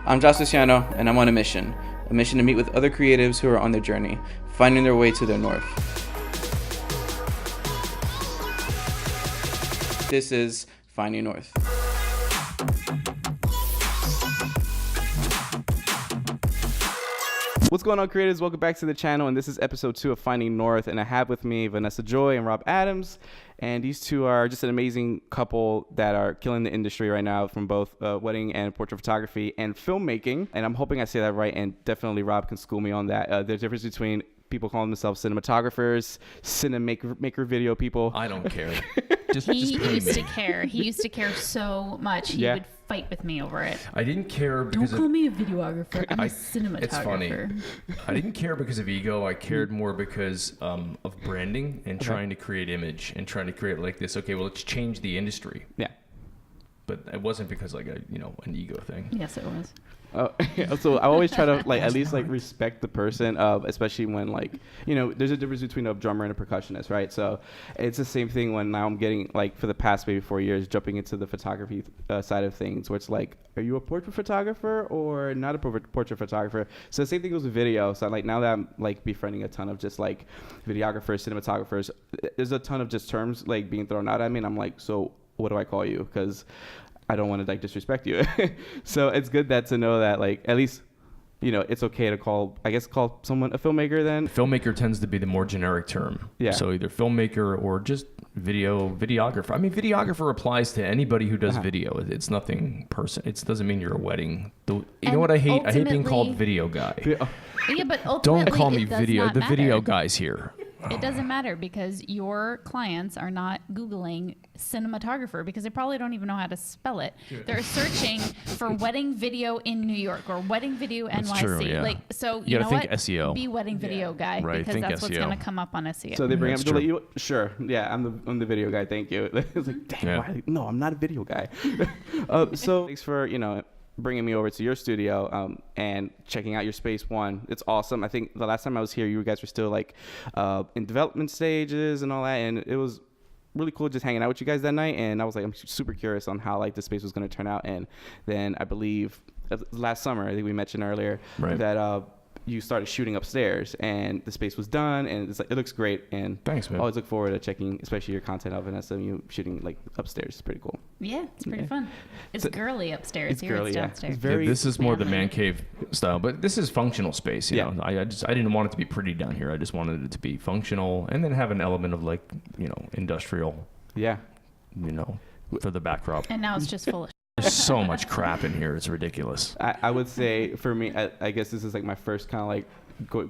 I'm Josh Luciano, and I'm on a mission to meet with other creatives who are on their journey, finding their way to their north. This is Finding North. What's going on, creators? Welcome back to the channel, and this is episode 2 of Finding North, and I have with me Vanessa Joy and Rob Adams, and these two are just an amazing couple that are killing the industry right now from both wedding and portrait photography and filmmaking, and I'm hoping I say that right, and definitely Rob can school me on that. There's a difference between people calling themselves cinematographers, maker video people. I don't care. He used to care. He used to care so much. He would fight with me over it. I didn't care because Don't call me a videographer. I'm a cinematographer. It's funny. I didn't care because of ego. I cared more because of branding and trying to create image and trying to create like this. Okay, well, let's change the industry. Yeah. But it wasn't because like an ego thing. Yes, it was. So I always try to at least respect the person, especially when there's a difference between a drummer and a percussionist, right? So it's the same thing when now I'm getting for the past maybe 4 years jumping into the photography side of things, where it's like, are you a portrait photographer or not a portrait photographer? So the same thing goes with video. So now that I'm befriending a ton of just videographers, cinematographers, there's a ton of just terms being thrown out at me, and I'm like, so what do I call you? Because I don't want to disrespect you. So it's good to know that at least it's okay to call someone a filmmaker then. Filmmaker tends to be the more generic term. Yeah. So either filmmaker or just videographer. I mean, videographer applies to anybody who does video. It's nothing personal. It doesn't mean you're a wedding. You know what I hate? I hate being called video guy. Yeah, but ultimately, don't call me video. The matter. Video guy's here. It doesn't matter because your clients are not Googling cinematographer because they probably don't even know how to spell it. They're searching for wedding video in New York or wedding video NYC. That's true, yeah. So you know gotta think what? SEO. Be wedding video guy because that's what's going to come up on SEO. So they bring up sure. Yeah, I'm the video guy. Thank you. It's dang, no, I'm not a video guy. So thanks for bringing me over to your studio and checking out your space. One, it's awesome. I think the last time I was here, you guys were still in development stages and all that, and it was really cool just hanging out with you guys that night. And I was I'm super curious on how the space was going to turn out. And then I believe last summer, I think we mentioned earlier that you started shooting upstairs, and the space was done, and it looks great. And thanks, man. I always look forward to checking, especially your content of Vanessa, you shooting upstairs. It's pretty cool. Yeah, it's pretty fun. It's girly upstairs. It's girly, it's downstairs. It's this is more the man cave style, but this is functional space. You know, I didn't want it to be pretty down here. I just wanted it to be functional, and then have an element of industrial. Yeah. For the backdrop. And now it's just full of. There's so much crap in here. It's ridiculous. I would say for me, I guess this is my first kind of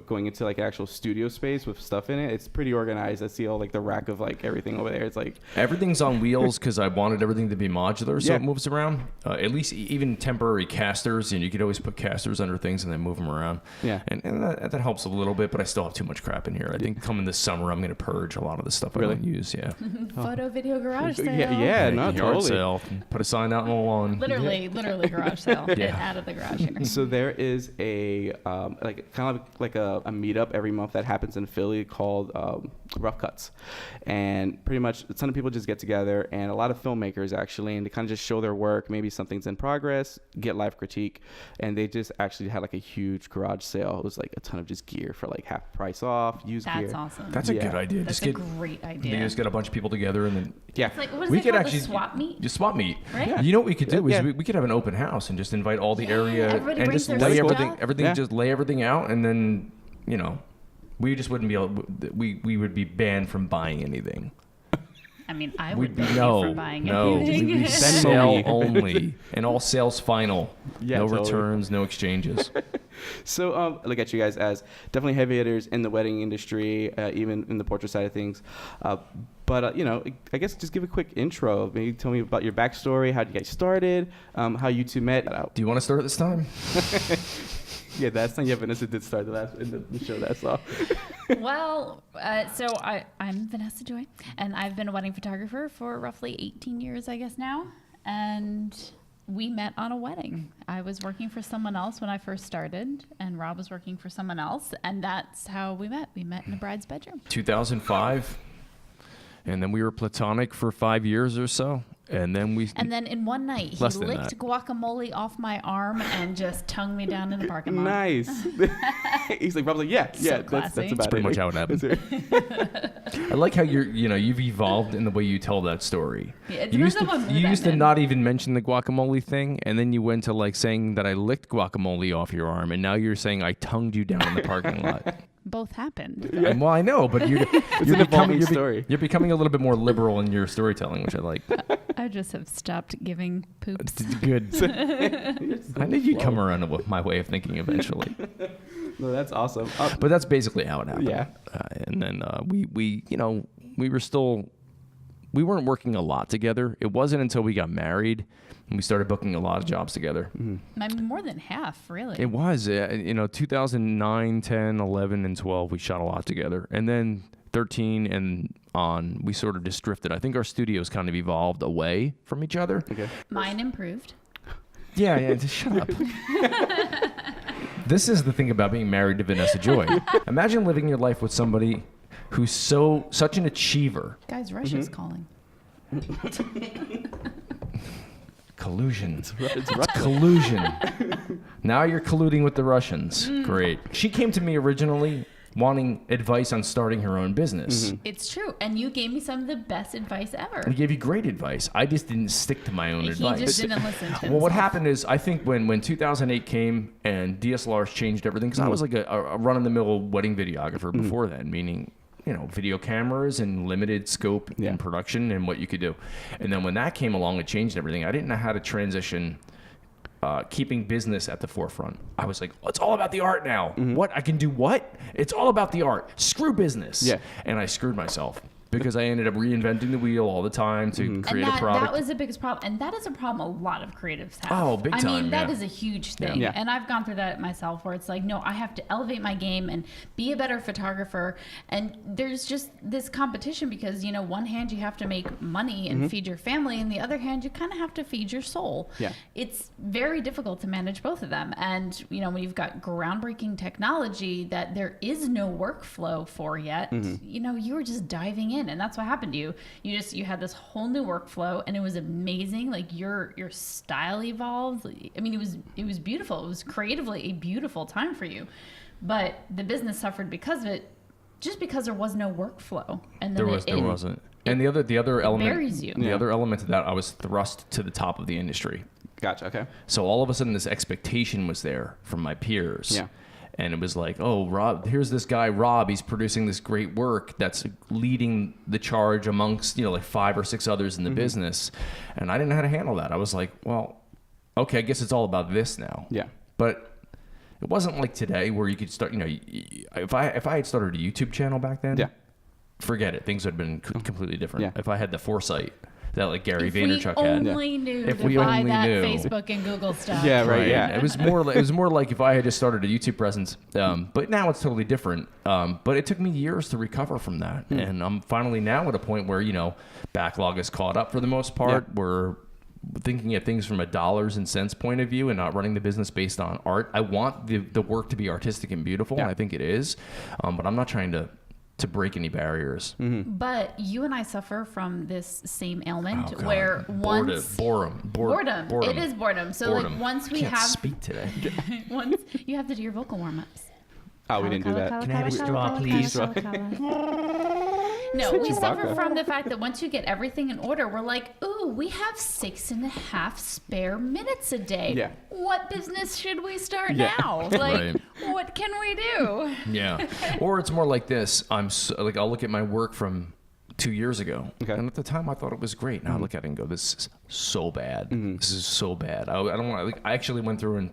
going into an actual studio space with stuff in it. It's pretty organized. I see all the rack of everything over there. It's everything's on wheels because I wanted everything to be modular, so it moves around. At least even temporary casters, and you could always put casters under things and then move them around. Yeah, and that helps a little bit, but I still have too much crap in here. I think coming this summer, I'm going to purge a lot of the stuff I don't use. Yeah. Photo, video, garage sale. Yeah, no, yard totally. Sale. Put a sign out on the lawn. Literally garage sale. Get out of the garage here. So there is a kind of like a meetup every month that happens in Philly called Rough Cuts, and pretty much a ton of people just get together, and a lot of filmmakers actually, and they kind of just show their work. Maybe something's in progress, get live critique, and they just actually had a huge garage sale. It was a ton of just gear for half price off, used gear. That's awesome. That's a good idea. That's a great idea. You just get a bunch of people together, and then what is we could actually swap meet. Just swap meet. Right? Yeah. You know what we could do is we could have an open house and just invite all the area and just lay everything, just lay everything out, and then we just wouldn't be able. We would be banned from buying anything. I mean, I would be from buying anything. We'd be sell only, and all sales final. Yeah, no returns, no exchanges. So look at you guys as definitely heavy hitters in the wedding industry, even in the portrait side of things. But I guess just give a quick intro. Maybe tell me about your backstory, how you guys started, how you two met. Do you want to start this time? Yeah, that's not. Yeah, Vanessa did start the show. That's all. Well, so I'm Vanessa Joy, and I've been a wedding photographer for roughly 18 years, I guess now. And we met on a wedding. I was working for someone else when I first started, and Rob was working for someone else, and that's how we met. We met in a bride's bedroom. 2005. And then we were platonic for 5 years or so. And then in one night, he licked guacamole off my arm and just tongued me down in the parking lot. Nice. He's like, probably, yeah, that's about pretty much how it happened. I like how you've evolved in the way you tell that story. Yeah, you used to not even mention the guacamole thing, and then you went to like saying that I licked guacamole off your arm, and now you're saying I tongued you down in the parking lot. Both happened. Yeah. Well, I know, but you're becoming a little bit more liberal in your storytelling, which I like. I just have stopped giving poops. Good. I knew you'd come around with my way of thinking eventually. No, that's awesome. But that's basically how it happened. Yeah. And then we weren't working a lot together. It wasn't until we got married and we started booking a lot of jobs together. Mm-hmm. I mean, more than half, really. It was. 2009, 10, 11, and 12, we shot a lot together. And then 13 and on, we sort of just drifted. I think our studios kind of evolved away from each other. Okay. Mine improved. Yeah, just shut up. This is the thing about being married to Vanessa Joy. Imagine living your life with somebody who's such an achiever. Guys, Russia's calling. Collusion. It's collusion. Now you're colluding with the Russians. Great. She came to me originally wanting advice on starting her own business. Mm-hmm. It's true. And you gave me some of the best advice ever. I gave you great advice. I just didn't stick to my own advice. He just didn't listen to himself. Well, what happened is, I think when 2008 came and DSLRs changed everything, because I was like a run-of-the-mill wedding videographer before then, meaning, video cameras and limited scope in production and what you could do. And then when that came along, it changed everything. I didn't know how to transition keeping business at the forefront. I was like, it's all about the art now. What? I can do what? It's all about the art. Screw business. Yeah. And I screwed myself because I ended up reinventing the wheel all the time to create a product. That was the biggest problem. And that is a problem a lot of creatives have. Oh, big time. I mean, that is a huge thing. Yeah. And I've gone through that myself where it's like, no, I have to elevate my game and be a better photographer. And there's just this competition because, one hand you have to make money and feed your family, and the other hand you kind of have to feed your soul. Yeah. It's very difficult to manage both of them. And, when you've got groundbreaking technology that there is no workflow for yet, you were just diving in. And that's what happened to you. You had this whole new workflow, and it was amazing. Like your style evolved. I mean, it was beautiful. It was creatively a beautiful time for you, but the business suffered because of it, just because there was no workflow. And then there wasn't. And the other element, buries you. The other element of that, I was thrust to the top of the industry. Gotcha. Okay. So all of a sudden, this expectation was there from my peers. Yeah. And it was like, oh, Rob, here's this guy, Rob. He's producing this great work that's leading the charge amongst, like 5 or 6 others in the business. And I didn't know how to handle that. I was like, well, okay, I guess it's all about this now. Yeah. But it wasn't like today where you could start, if I had started a YouTube channel back then, forget it. Things would have been completely different. Yeah. If I had the foresight that like Gary Vaynerchuk had. If we only knew Facebook and Google stuff. Yeah, right. Yeah, it was more like if I had just started a YouTube presence. But now it's totally different. But it took me years to recover from that, and I'm finally now at a point where backlog is caught up for the most part. Yeah. We're thinking of things from a dollars and cents point of view and not running the business based on art. I want the work to be artistic and beautiful, and I think it is. But I'm not trying to break any barriers. But you and I suffer from this same ailment where once boredom. It is boredom. So like once we can't speak today. Once you have to do your vocal warm-ups. Oh, we didn't do that. Can I have a straw, please? No, we suffer from the fact that once you get everything in order, we're like, ooh, we have 6.5 spare minutes a day. Yeah. What business should we start now? Like, what can we do? Yeah. Or it's more like this. I'll look at my work from 2 years ago. Okay. And at the time I thought it was great. Now I look at it and go, this is so bad. This is so bad. I don't want to, I actually went through and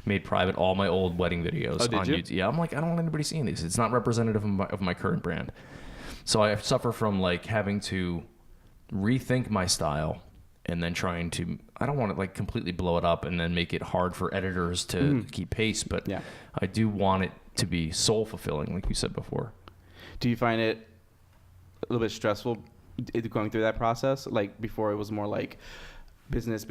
made private all my old wedding videos on YouTube. Yeah. I'm like, I don't want anybody seeing these. It's not representative of my current brand. So I suffer from like having to rethink my style and then trying to, I don't want to like completely blow it up and then make it hard for editors to keep pace, but I do want it to be soul fulfilling, like you said before. Do you find it a little bit stressful going through that process? Like before it was more like business,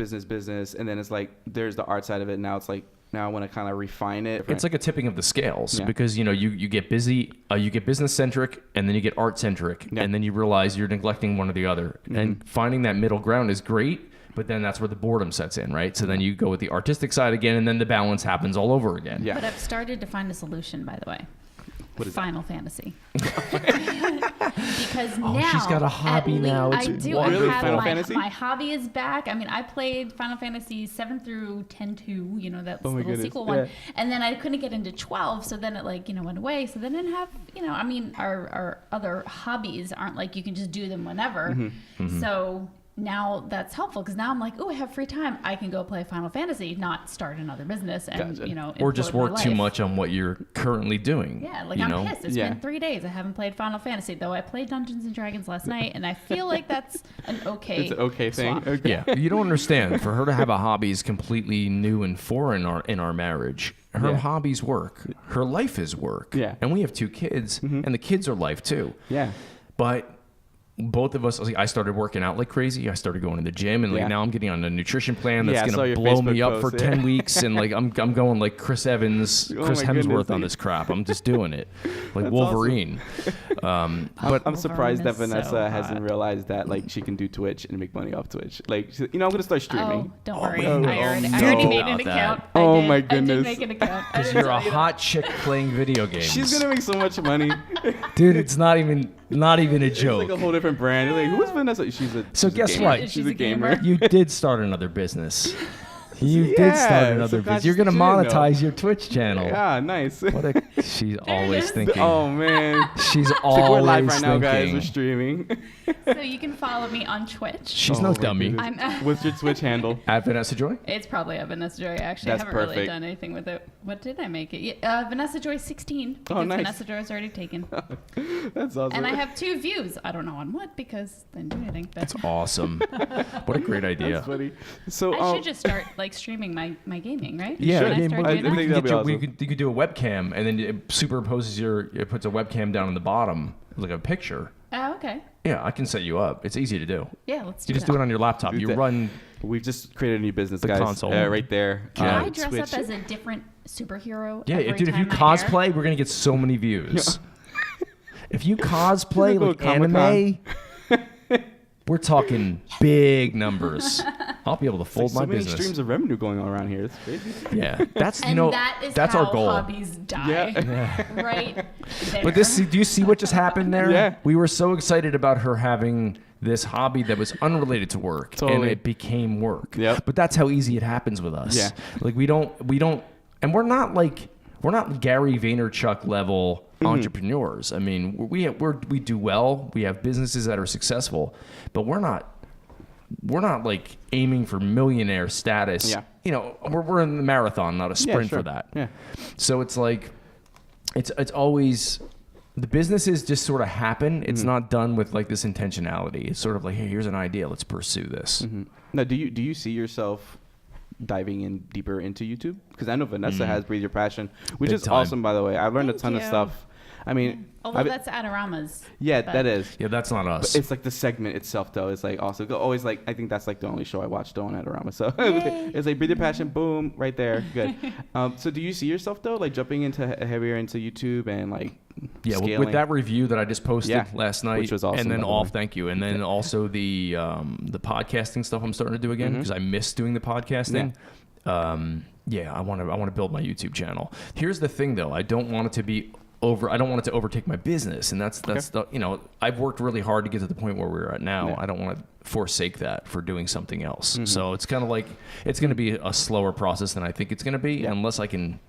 and then it's like there's the art side of it. Now it's like Now I want to kind of refine it. It's like a tipping of the scales because, you get busy, you get business centric, and then you get art centric, and then you realize you're neglecting one or the other. And finding that middle ground is great, but then that's where the boredom sets in, right? So then you go with the artistic side again, and then the balance happens all over again. Yeah. But I've started to find a solution, by the way. What is Final Fantasy. Because now she's got a hobby now. I do. Really? I have Final Fantasy? My hobby is back. I mean, I played Final Fantasy 7 through 10-2, that little sequel one. And then I couldn't get into 12, so then it went away. So then I didn't have, our other hobbies aren't like you can just do them whenever. So now that's helpful because now I'm like, oh, I have free time. I can go play Final Fantasy, not start another business and, or just work too much on what you're currently doing. Yeah, I'm pissed. It's been 3 days. I haven't played Final Fantasy, though I played Dungeons and Dragons last night, and I feel like that's an okay It's an okay thing. Okay. Yeah, you don't understand. For her to have a hobby is completely new and foreign in our marriage. Her hobbies work. Her life is work. Yeah. And we have 2 kids, and the kids are life too. Yeah. But both of us, I started working out like crazy. I started going to the gym, and now I'm getting on a nutrition plan that's going to blow me up for 10 weeks. And I'm going like Chris Evans, Chris Hemsworth on this crap. I'm just doing it like that's Wolverine. Awesome. But I'm surprised that Vanessa hasn't realized that she can do Twitch and make money off Twitch. I'm going to start streaming. Oh, don't worry. I already made an account. Oh my goodness. I did make an account. Because you're a hot chick playing video games. She's going to make so much money. Dude, it's not even a joke. It's like a whole different brand. Like, who's Vanessa? So guess what? She's a gamer. You did start another business. You did start another business. You're gonna monetize your Twitch channel. Yeah, nice. She's always thinking. Oh man. She's always we're live right thinking. now, guys. We're streaming. So you can follow me on Twitch. She's no dummy. What's your Twitch handle? At Vanessa Joy? It's probably at Vanessa Joy. Actually, I haven't really done anything with it. What did I make it? Vanessa Joy 16. Because nice. Vanessa Joy is already taken. That's awesome. And I have 2 views. I don't know on what because I didn't do anything. But That's awesim. What a great idea. That's funny. So I should just start streaming my gaming, right? Yeah, I think that'd be awesome. you could do a webcam, and then it superimposes it puts a webcam down in the bottom, like a picture. Oh, okay. Yeah, I can set you up. It's easy to do. Yeah, let's do You just do it on your laptop. You run. We've just created a new business, the guys. console. Right there. Can I dress Twitch. up as a different superhero? Yeah, every dude. If time you I cosplay, we're gonna get so many views. If you cosplay like Comic-Con. anime, we're talking big numbers. I'll be able to fold my business. So many streams of revenue going on around here. It's crazy. Yeah, that's that is that's how our goal. Hobbies die, right there. But do you see what just happened there? Yeah. We were so excited about her having this hobby that was unrelated to work, and it became work. Yep. But that's how easy it happens with us. Yeah. Like we don't, and we're not Gary Vaynerchuk level entrepreneurs. I mean, we do well. We have businesses that are successful, but we're not like aiming for millionaire status. Yeah. We're in the marathon, not a sprint for that. Yeah. So it's like, it's always, the businesses just sort of happen. It's not done with like this intentionality. It's sort of like, hey, here's an idea. Let's pursue this. Now, do you see yourself diving in deeper into YouTube? Because I know Vanessa has Breathe Your Passion, which is awesome, by the way. I've learned a ton of stuff. I mean, although that's Adorama's. Yeah, that is. Yeah, that's not us. But it's like the segment itself, though. It's like also always like I think that's like the only show I watch though on Adorama. So it's like Breathe Your Passion, boom, right there, good. So do you see yourself though, like jumping into heavier into YouTube and like scaling? With that review that I just posted last night, which was awesome, and then thank you, and then also the podcasting stuff I'm starting to do again because I miss doing the podcasting. Yeah. I want to build my YouTube channel. Here's the thing though, I don't want it to overtake my business, and that's the I've worked really hard to get to the point where we're at now. I don't want to forsake that for doing something else. So it's kind of like it's going to be a slower process than I think it's going to be, unless I can,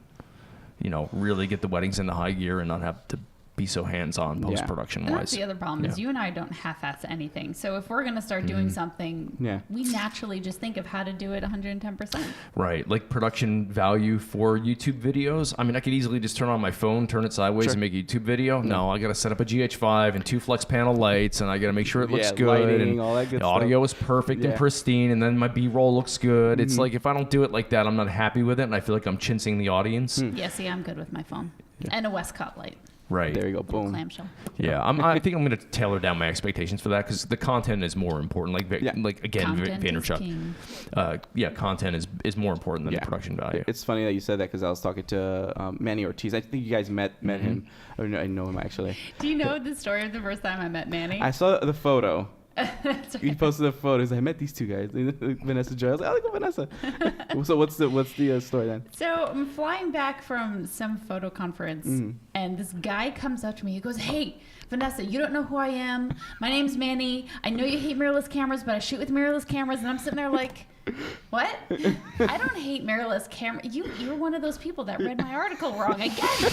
really get the weddings into high gear and not have to be so hands-on post-production wise. And that's the other problem is you and I don't half-ass anything. So if we're going to start doing something, we naturally just think of how to do it 110%. Right. Like production value for YouTube videos. I mean, I could easily just turn on my phone, turn it sideways and make a YouTube video. No, I got to set up a GH5 and 2 flex panel lights, and I got to make sure it looks good. Lighting, and all that good the audio is perfect and pristine, and then my B-roll looks good. It's like if I don't do it like that, I'm not happy with it, and I feel like I'm chinsing the audience. Yeah, see, I'm good with my phone. And a Westcott light. Right. There you go. Boom. Clamshell. Yeah, I think I'm going to tailor down my expectations for that because the content is more important. Like again, Content is Vaynerchuk. king. Content is more important than the production value. It's funny that you said that because I was talking to Manny Ortiz. I think you guys met him. Or I know him actually. Do you know the story of the first time I met Manny? I saw the photo. He posted the photos. I met these two guys, Vanessa Joy. I was like, "Oh, look at Vanessa." So what's the story then? So I'm flying back from some photo conference, and this guy comes up to me. He goes, "Hey, Vanessa, you don't know who I am. My name's Manny. I know you hate mirrorless cameras, but I shoot with mirrorless cameras." And I'm sitting there like, "What? I don't hate mirrorless camera. You're one of those people that read my article wrong again."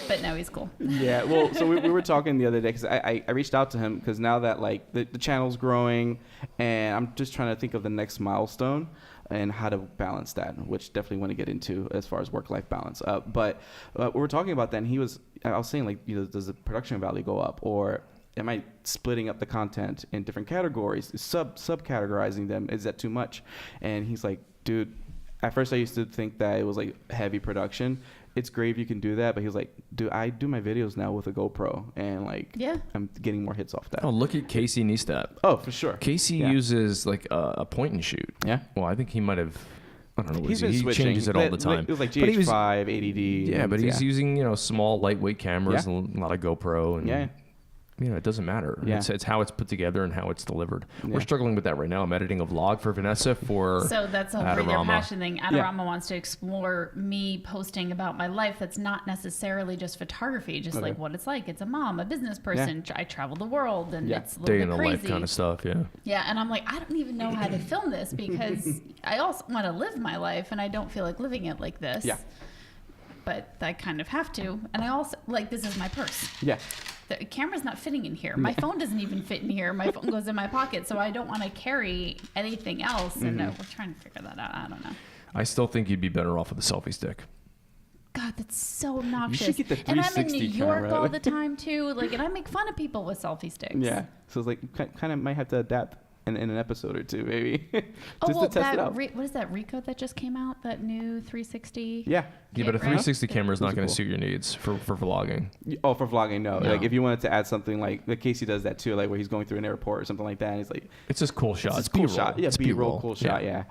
But no, he's cool. Yeah, well, so we were talking the other day because I reached out to him because now that like the channel's growing and I'm just trying to think of the next milestone and how to balance that, which definitely want to get into as far as work-life balance. But we were talking about that, and I was saying like, does the production value go up, or am I splitting up the content in different categories, sub-categorizing them? Is that too much? And he's like, dude, at first I used to think that it was like heavy production. It's great if you can do that, but he was like, dude, I do my videos now with a GoPro, and like, I'm getting more hits off that. Oh, look at Casey Neistat. Oh, for sure. Casey uses like a point and shoot. Yeah. Well, I think he might have. I don't know. He changes it all the time. It was like GH5, ADD. Yeah, but he's using small, lightweight cameras and a lot of GoPro. And, it doesn't matter. Yeah. It's how it's put together and how it's delivered. Yeah. We're struggling with that right now. I'm editing a vlog for Vanessa for So that's a whole Bring Your Passion thing. Adorama wants to explore me posting about my life that's not necessarily just photography, just like what it's like. It's a mom, a business person. I travel the world, and it's a little day bit in the crazy. life kind of stuff, Yeah, and I'm like, I don't even know how to film this because I also want to live my life, and I don't feel like living it like this. Yeah. But I kind of have to. And I also, like, this is my purse. Yeah. The camera's not fitting in here. My phone doesn't even fit in here. My phone goes in my pocket, so I don't want to carry anything else. And we're trying to figure that out. I don't know. I still think you'd be better off with a selfie stick. God, that's so obnoxious. You should get the 360 and I'm in New York camera. all the time, too. Like, and I make fun of people with selfie sticks. Yeah. So it's like, kind of might have to adapt in an episode or two, maybe. To test it out. What is that Ricoh that just came out? That new 360? Yeah. Yeah, but a 360 camera is not going to suit your needs for vlogging. Oh, for vlogging, no. Like if you wanted to add something like Casey does that too, like where he's going through an airport or something like that, and he's like, it's just cool shot. It's cool shot. Yeah, B-roll, cool shot. Yeah.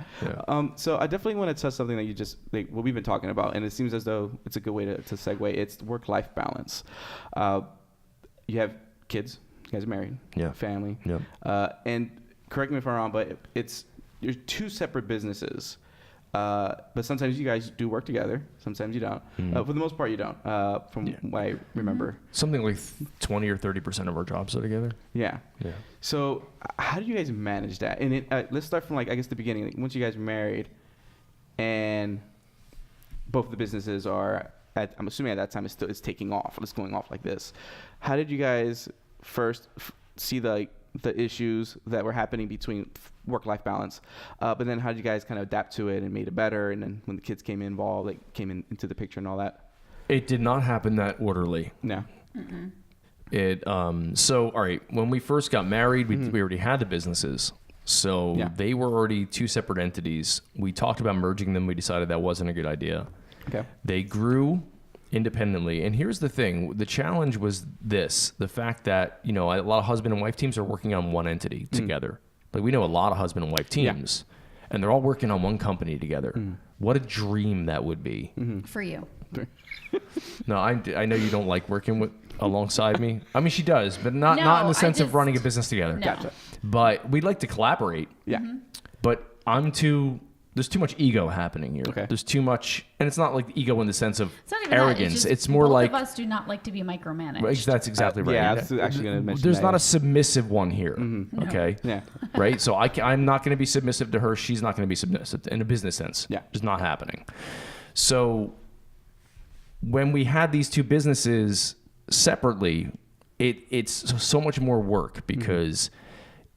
So I definitely want to touch something that you just like what we've been talking about, and it seems as though it's a good way to segue. It's work-life balance. You have kids. You guys are married. Yeah. Family. Yeah. And correct me if I'm wrong, but you're two separate businesses. But sometimes you guys do work together. Sometimes you don't. For the most part, you don't. From what I remember, something like 20 or 30% of our jobs are together. Yeah. Yeah. So how do you guys manage that? And let's start from like I guess the beginning. Like, once you guys are married, and both of the businesses are I'm assuming at that time it's taking off. It's going off like this. How did you guys first see the issues that were happening between work-life balance, but then how did you guys kind of adapt to it and made it better? And then when the kids came involved, like came into the picture and all that. It did not happen that orderly. No. It so all right, when we first got married, we already had the businesses, so they were already two separate entities. We talked about merging them. We decided that wasn't a good idea. Okay. They grew independently, and here's the thing: the challenge was the fact that a lot of husband and wife teams are working on one entity together. Like we know a lot of husband and wife teams, and they're all working on one company together. What a dream that would be for you. No, I know you don't like working alongside me. I mean, she does, but not in the sense of running a business together. No. Gotcha. But we'd like to collaborate. Yeah. But there's too much ego happening here. Okay. There's too much, and it's not like ego in the sense of arrogance. It's more like both of us do not like to be micromanaged. That's exactly right. Yeah, I was actually going to mention there's not a submissive one here. Okay. Yeah. Right. So I'm not going to be submissive to her. She's not going to be submissive in a business sense. Yeah. It's not happening. So when we had these two businesses separately, it's so much more work because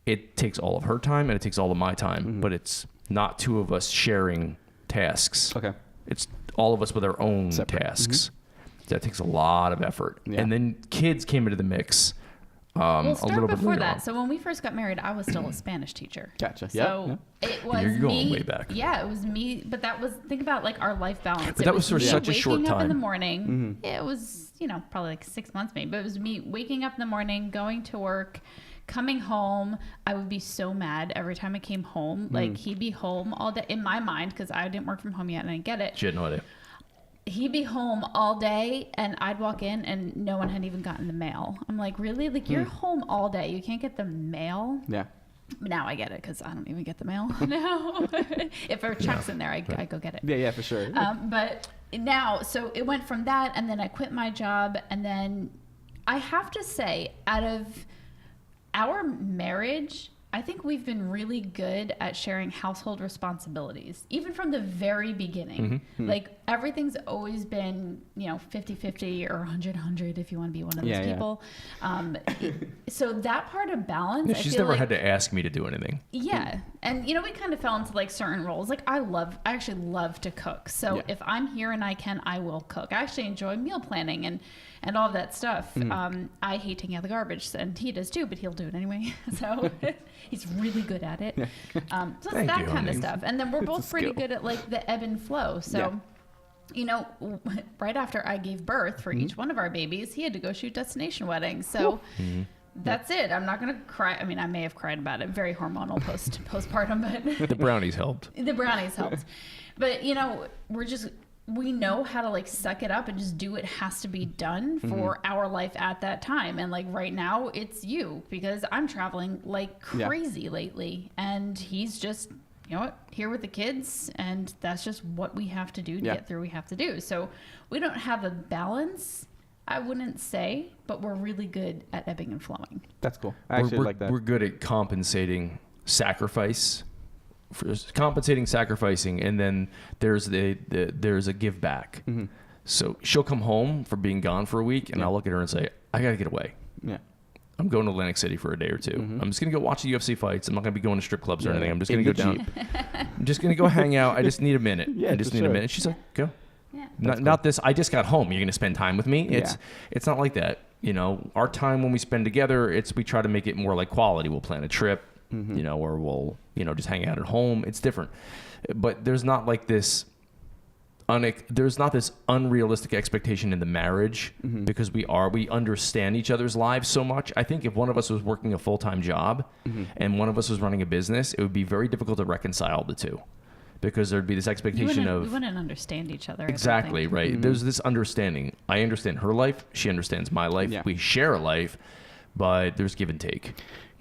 it takes all of her time and it takes all of my time, but it's not two of us sharing tasks. Okay. It's all of us with our own tasks. That takes a lot of effort. Yeah. And then kids came into the mix. We'll a start little bit before later that. on. So when we first got married, I was still a Spanish teacher. Gotcha. So it was You're going me. way back. Yeah, it was me. But that was, think about like our life balance. But that was for such a short waking up in the time. morning. It was, probably like 6 months maybe. But it was me waking up in the morning, going to work, coming home. I would be so mad every time I came home. Like he'd be home all day in my mind because I didn't work from home yet and I didn't get it. She had no idea. He'd be home all day and I'd walk in and no one had even gotten the mail. I'm like, really? Like, you're home all day. You can't get the mail? Yeah. Now I get it because I don't even get the mail now. If there are checks in there, I go get it. Yeah, for sure. But now, so it went from that and then I quit my job. And then I have to say, out of our marriage, I think we've been really good at sharing household responsibilities, even from the very beginning. Like everything's always been, 50-50 or 100-100 if you want to be one of those people. So that part of balance, Yeah, she's never had to ask me to do anything. Yeah. And, we kind of fell into like certain roles. Like I actually love to cook. So if I'm here and I will cook. I actually enjoy meal planning and all of that stuff. I hate taking out the garbage, and he does too, but he'll do it anyway. So he's really good at it. So it's that kind of stuff. And then we're both pretty good at like the ebb and flow. So, right after I gave birth for each one of our babies, he had to go shoot destination weddings. So that's it. I'm not going to cry. I mean, I may have cried about it. Very hormonal postpartum, but The brownies helped. The brownies helped. But, we know how to like suck it up and just do what has to be done for our life at that time. And like right now it's you, because I'm traveling like crazy lately and he's just, here with the kids, and that's just what we have to do to get through what we have to do. So we don't have a balance, I wouldn't say, but we're really good at ebbing and flowing. That's cool. I actually like that. We're good at compensating sacrificing, and then there's a give back. So she'll come home for being gone for a week, and I'll look at her and say, I gotta get away. Yeah. I'm going to Atlantic City for a day or two. I'm just gonna go watch the UFC fights. I'm not gonna be going to strip clubs or anything. I'm just gonna go down. I'm just gonna go hang out. I just need a minute. I just need a minute. She's like, go. Yeah. Not this. I just got home. You're gonna spend time with me. It's not like that. Our time when we spend together, we try to make it more like quality. We'll plan a trip. Or we'll, just hang out at home. It's different. But there's not like this, there's not this unrealistic expectation in the marriage because we understand each other's lives so much. I think if one of us was working a full-time job and one of us was running a business, it would be very difficult to reconcile the two because there'd be this expectation we wouldn't understand each other. Exactly, right. There's this understanding. I understand her life. She understands my life. Yeah. We share a life, but there's give and take.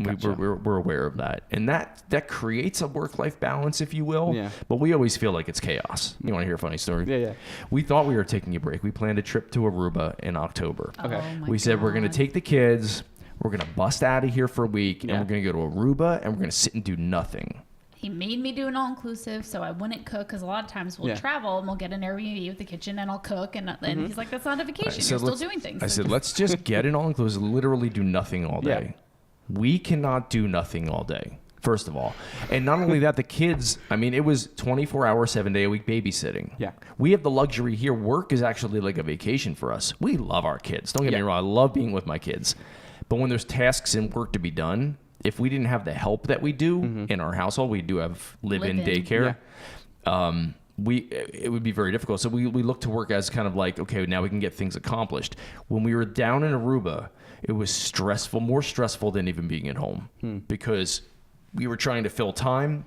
Gotcha. We're aware of that, and that creates a work-life balance, if you will. Yeah. But we always feel like it's chaos. You want to hear a funny story? Yeah. We thought we were taking a break. We planned a trip to Aruba in October. Okay. We said we're going to take the kids. We're going to bust out of here for a week, and we're going to go to Aruba, and we're going to sit and do nothing. He made me do an all-inclusive so I wouldn't cook, because a lot of times we'll travel and we'll get an Airbnb with the kitchen and I'll cook, and he's like, that's not a vacation. You're still doing things. I said, let's just get an all-inclusive, literally do nothing all day. Yeah. We cannot do nothing all day, first of all. And not only that, the kids, it was 24-hour, 7-day-a-week babysitting. Yeah. We have the luxury here. Work is actually like a vacation for us. We love our kids. Don't get me wrong. I love being with my kids. But when there's tasks and work to be done, if we didn't have the help that we do in our household, we do have live-in daycare. Yeah. It would be very difficult. So we look to work as kind of like, okay, now we can get things accomplished. When we were down in Aruba, it was stressful, more stressful than even being at home because we were trying to fill time,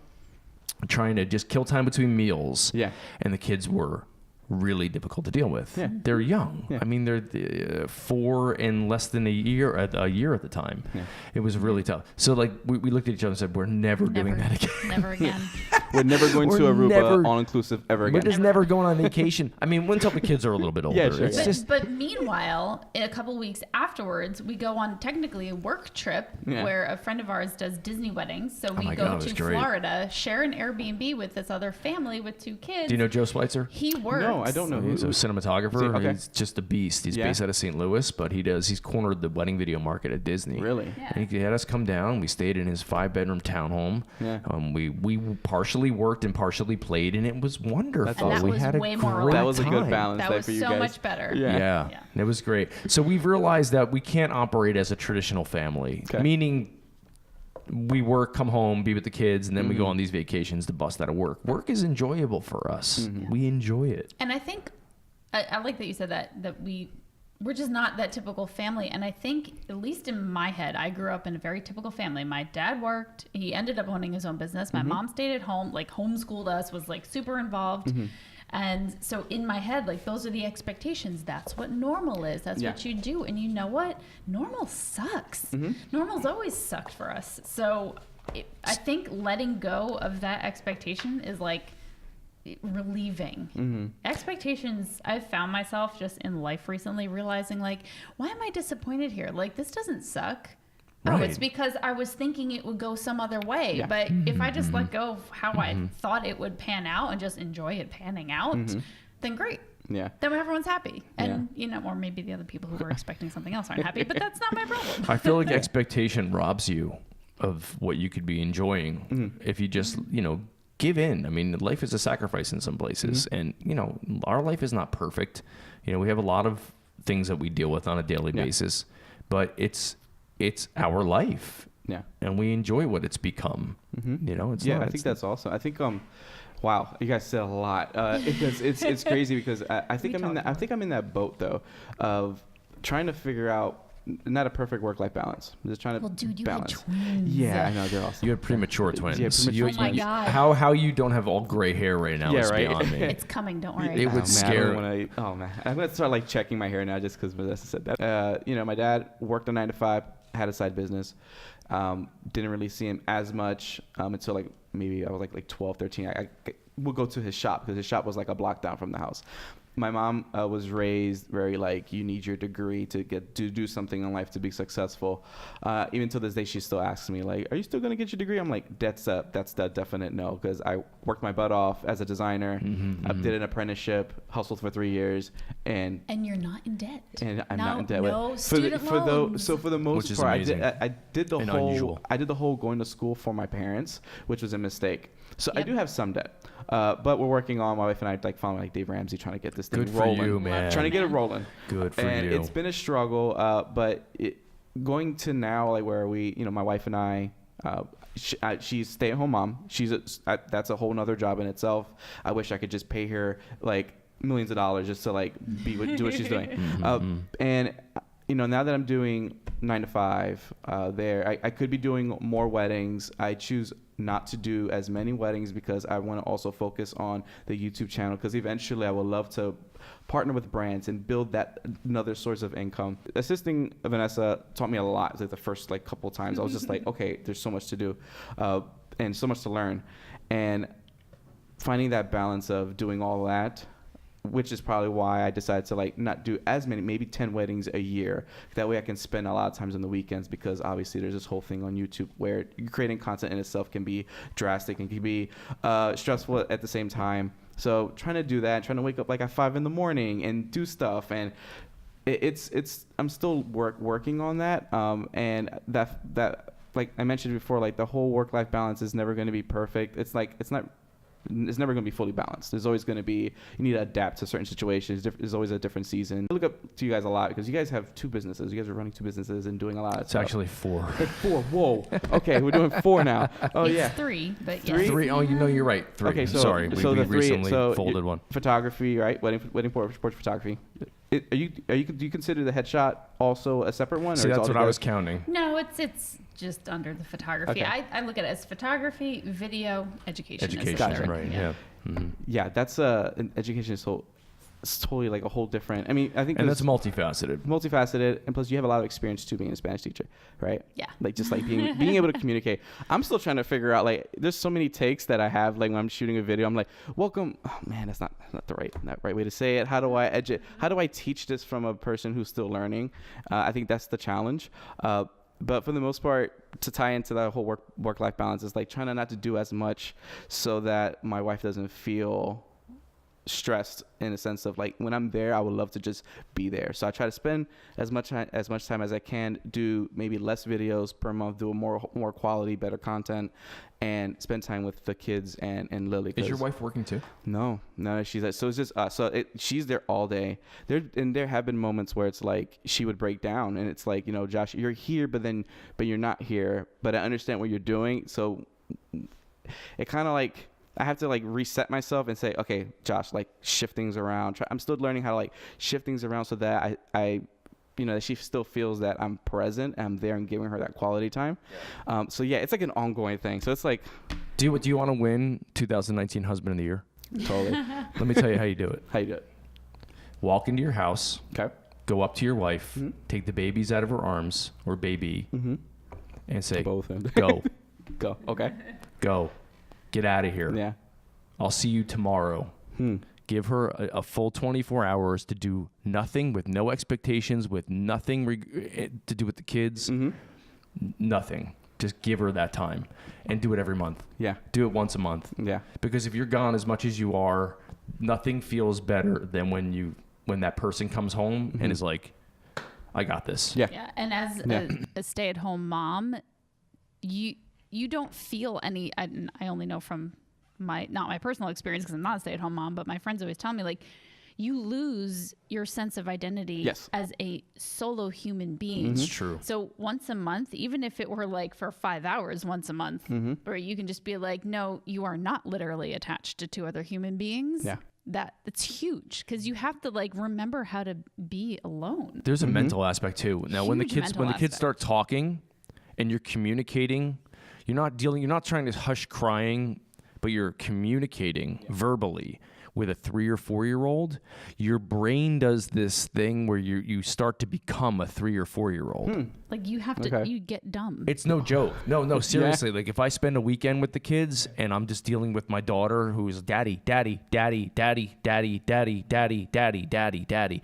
trying to just kill time between meals. Yeah. And the kids were really difficult to deal with. Yeah. They're young. Yeah. They're 4 and less than a year at the time. Yeah. It was really tough. So like we looked at each other and said, we're never doing that again. Never again. We're never going to Aruba all-inclusive ever again. We're just never going on vacation. Until the kids are a little bit older. Yeah, sure. But meanwhile, in a couple weeks afterwards, we go on technically a work trip where a friend of ours does Disney weddings. So we go to Florida, share an Airbnb with this other family with 2 kids. Do you know Joe Schweitzer? He works. No, I don't know. He's a cinematographer. Okay. He's just a beast. He's based out of St. Louis, but he's cornered the wedding video market at Disney. Really? Yeah. And he had us come down. We stayed in his 5-bedroom townhome. Yeah. We partially partially worked and partially played, and it was wonderful. And that we was had a way more great That was a good time. balance That there was for you so guys. much better. Yeah. It was great. So we've realized that we can't operate as a traditional family, meaning we work, come home, be with the kids, and then we go on these vacations to bust out of work. Work is enjoyable for us. We enjoy it. And I think I like that you said that we're just not that typical family. And I think, at least in my head, I grew up in a very typical family. My dad worked. He ended up owning his own business. My mom stayed at home, like homeschooled us, was like super involved. And so in my head, like, those are the expectations. That's what normal is. That's what you do. And you know what? Normal sucks. Normal's always sucked for us. So I think letting go of that expectation is like relieving. Expectations, I've found myself just in life recently realizing, like, why am I disappointed here? Like, this doesn't suck. Right. Oh, it's because I was thinking it would go some other way. But if I just let go of how I thought it would pan out and just enjoy it panning out, then great. Yeah. Then everyone's happy. And, you know, or maybe the other people who were expecting something else aren't happy, but that's not my problem. I feel like expectation robs you of what you could be enjoying if you just, you know, give in. I mean, life is a sacrifice in some places, and, you know, our life is not perfect. You know, we have a lot of things that we deal with on a daily basis, but it's our life. Yeah. And we enjoy what it's become. You know, it's I think that's awesome. I think wow, you guys said a lot. Because it's crazy because I think I'm in that boat though of trying to figure out not a perfect work-life balance. I'm just trying to balance. Had twins. Yeah, I know, they're awesome. You have premature twins. Yeah, premature twins. Oh my God. How you don't have all gray hair right now is beyond me. It's coming, don't worry. It would scare. I'm gonna start like checking my hair now just because Vanessa said that. You know, my dad worked a 9 to 5, had a side business. Didn't really see him as much until like maybe I was like 12, 13. I would go to his shop because his shop was like a block down from the house. My mom was raised very like, you need your degree to do something in life to be successful. Even to this day, she still asks me like, "Are you still gonna get your degree?" I'm like, "That's the definite no," because I worked my butt off as a designer. I did an apprenticeship, hustled for 3 years, and you're not in debt. And I'm not in debt. No student loans. So for the most part, I did the whole unusual. I did the whole going to school for my parents, which was a mistake. So I do have some debt. But we're working on, my wife and I, like following like Dave Ramsey, trying to get this thing rolling. Good for you, man. Trying to get it rolling. Good for and you. it's been a struggle, but going to now, like where we, you know, my wife and I, she's stay-at-home mom. That's a whole nother job in itself. I wish I could just pay her like millions of dollars just to like do what she's doing. And you know, now that I'm doing 9 to 5 there, I could be doing more weddings. I choose not to do as many weddings because I want to also focus on the YouTube channel, because eventually I would love to partner with brands and build that another source of income. Assisting Vanessa taught me a lot. It's like the first like couple of times I was just like, okay, there's so much to do and so much to learn, and finding that balance of doing all that, which is probably why I decided to like not do as many, maybe 10 weddings a year. That way I can spend a lot of times on the weekends, because obviously there's this whole thing on YouTube where creating content in itself can be drastic and can be stressful at the same time. So trying to do that, trying to wake up like at 5 in the morning and do stuff, and it's I'm still working on that. And that like I mentioned before, like the whole work-life balance is never going to be perfect. It's never going to be fully balanced. There's always going to be, you need to adapt to certain situations. There's always a different season. I look up to you guys a lot because you guys have 2 businesses. You guys are running 2 businesses and doing a lot of stuff. It's actually 4. 4. Whoa. Okay, we're doing 4 now. Oh, it's yeah. 3, but Three? yes. 3? Oh, you know, you're right. 3. Okay, so sorry. So we the 3, recently so folded one. Photography, right? Wedding portrait photography. Do you consider the headshot also a separate one? See, that's what I was counting. No, it's just under the photography. Okay. I look at it as photography, video, education. Education, Gotcha. right? Yeah. Yeah, that's an education. So it's totally like a whole different. I mean, I think, and that's multifaceted, and plus you have a lot of experience too being a Spanish teacher, right? Yeah. Like just like being able to communicate. I'm still trying to figure out, like, there's so many takes that I have, like when I'm shooting a video, I'm like, welcome. Oh man, that's not the right way to say it. How do I teach this from a person who's still learning? I think that's the challenge. But for the most part, to tie into that whole work-life balance is like trying to not to do as much so that my wife doesn't feel stressed in a sense of like when I'm there, I would love to just be there. So I try to spend as much time as I can, do maybe less videos per month, do more quality, better content, and spend time with the kids and Lily. Is your wife working too? No, she's so it's just us. So she's there all day. There have been moments where it's like she would break down, and it's like, Josh, you're here, but you're not here. But I understand what you're doing, so it kind of like I have to like reset myself and say, okay, Josh, like shift things around. I'm still learning how to like shift things around so that I that she still feels that I'm present and I'm there and giving her that quality time. Yeah. So yeah, it's like an ongoing thing. So it's like, do you want to win 2019 Husband of the Year? Totally. Let me tell you how you do it. How you do it? Walk into your house. Okay. Go up to your wife. Mm-hmm. Take the babies out of her arms or baby, mm-hmm. and say, both go, go. Okay. Go. Get out of here. Yeah. I'll see you tomorrow. Give her a full 24 hours to do nothing, with no expectations, with nothing to do with the kids. Mm-hmm. Nothing. Just give her that time and do it every month. Yeah. Do it once a month. Yeah. Because if you're gone as much as you are, nothing feels better than when that person comes home mm-hmm. and is like, I got this. Yeah. Yeah. And as a stay-at-home mom, you don't feel any, I only know from not my personal experience because I'm not a stay-at-home mom, but my friends always tell me, like, you lose your sense of identity as a solo human being. It's true. So once a month, even if it were like for 5 hours once a month, mm-hmm. where you can just be like, no, you are not literally attached to 2 other human beings. Yeah. It's huge because you have to like remember how to be alone. There's a mm-hmm. mental aspect too. Now, when the kids start talking and you're communicating, you're not trying to hush crying, but you're communicating verbally with a 3 or 4 year old. Your brain does this thing where you start to become a 3 or 4 year old. Like you have to, you get dumb. It's no joke. No, seriously. Like if I spend a weekend with the kids and I'm just dealing with my daughter who's daddy, daddy, daddy, daddy, daddy, daddy, daddy, daddy, daddy, daddy.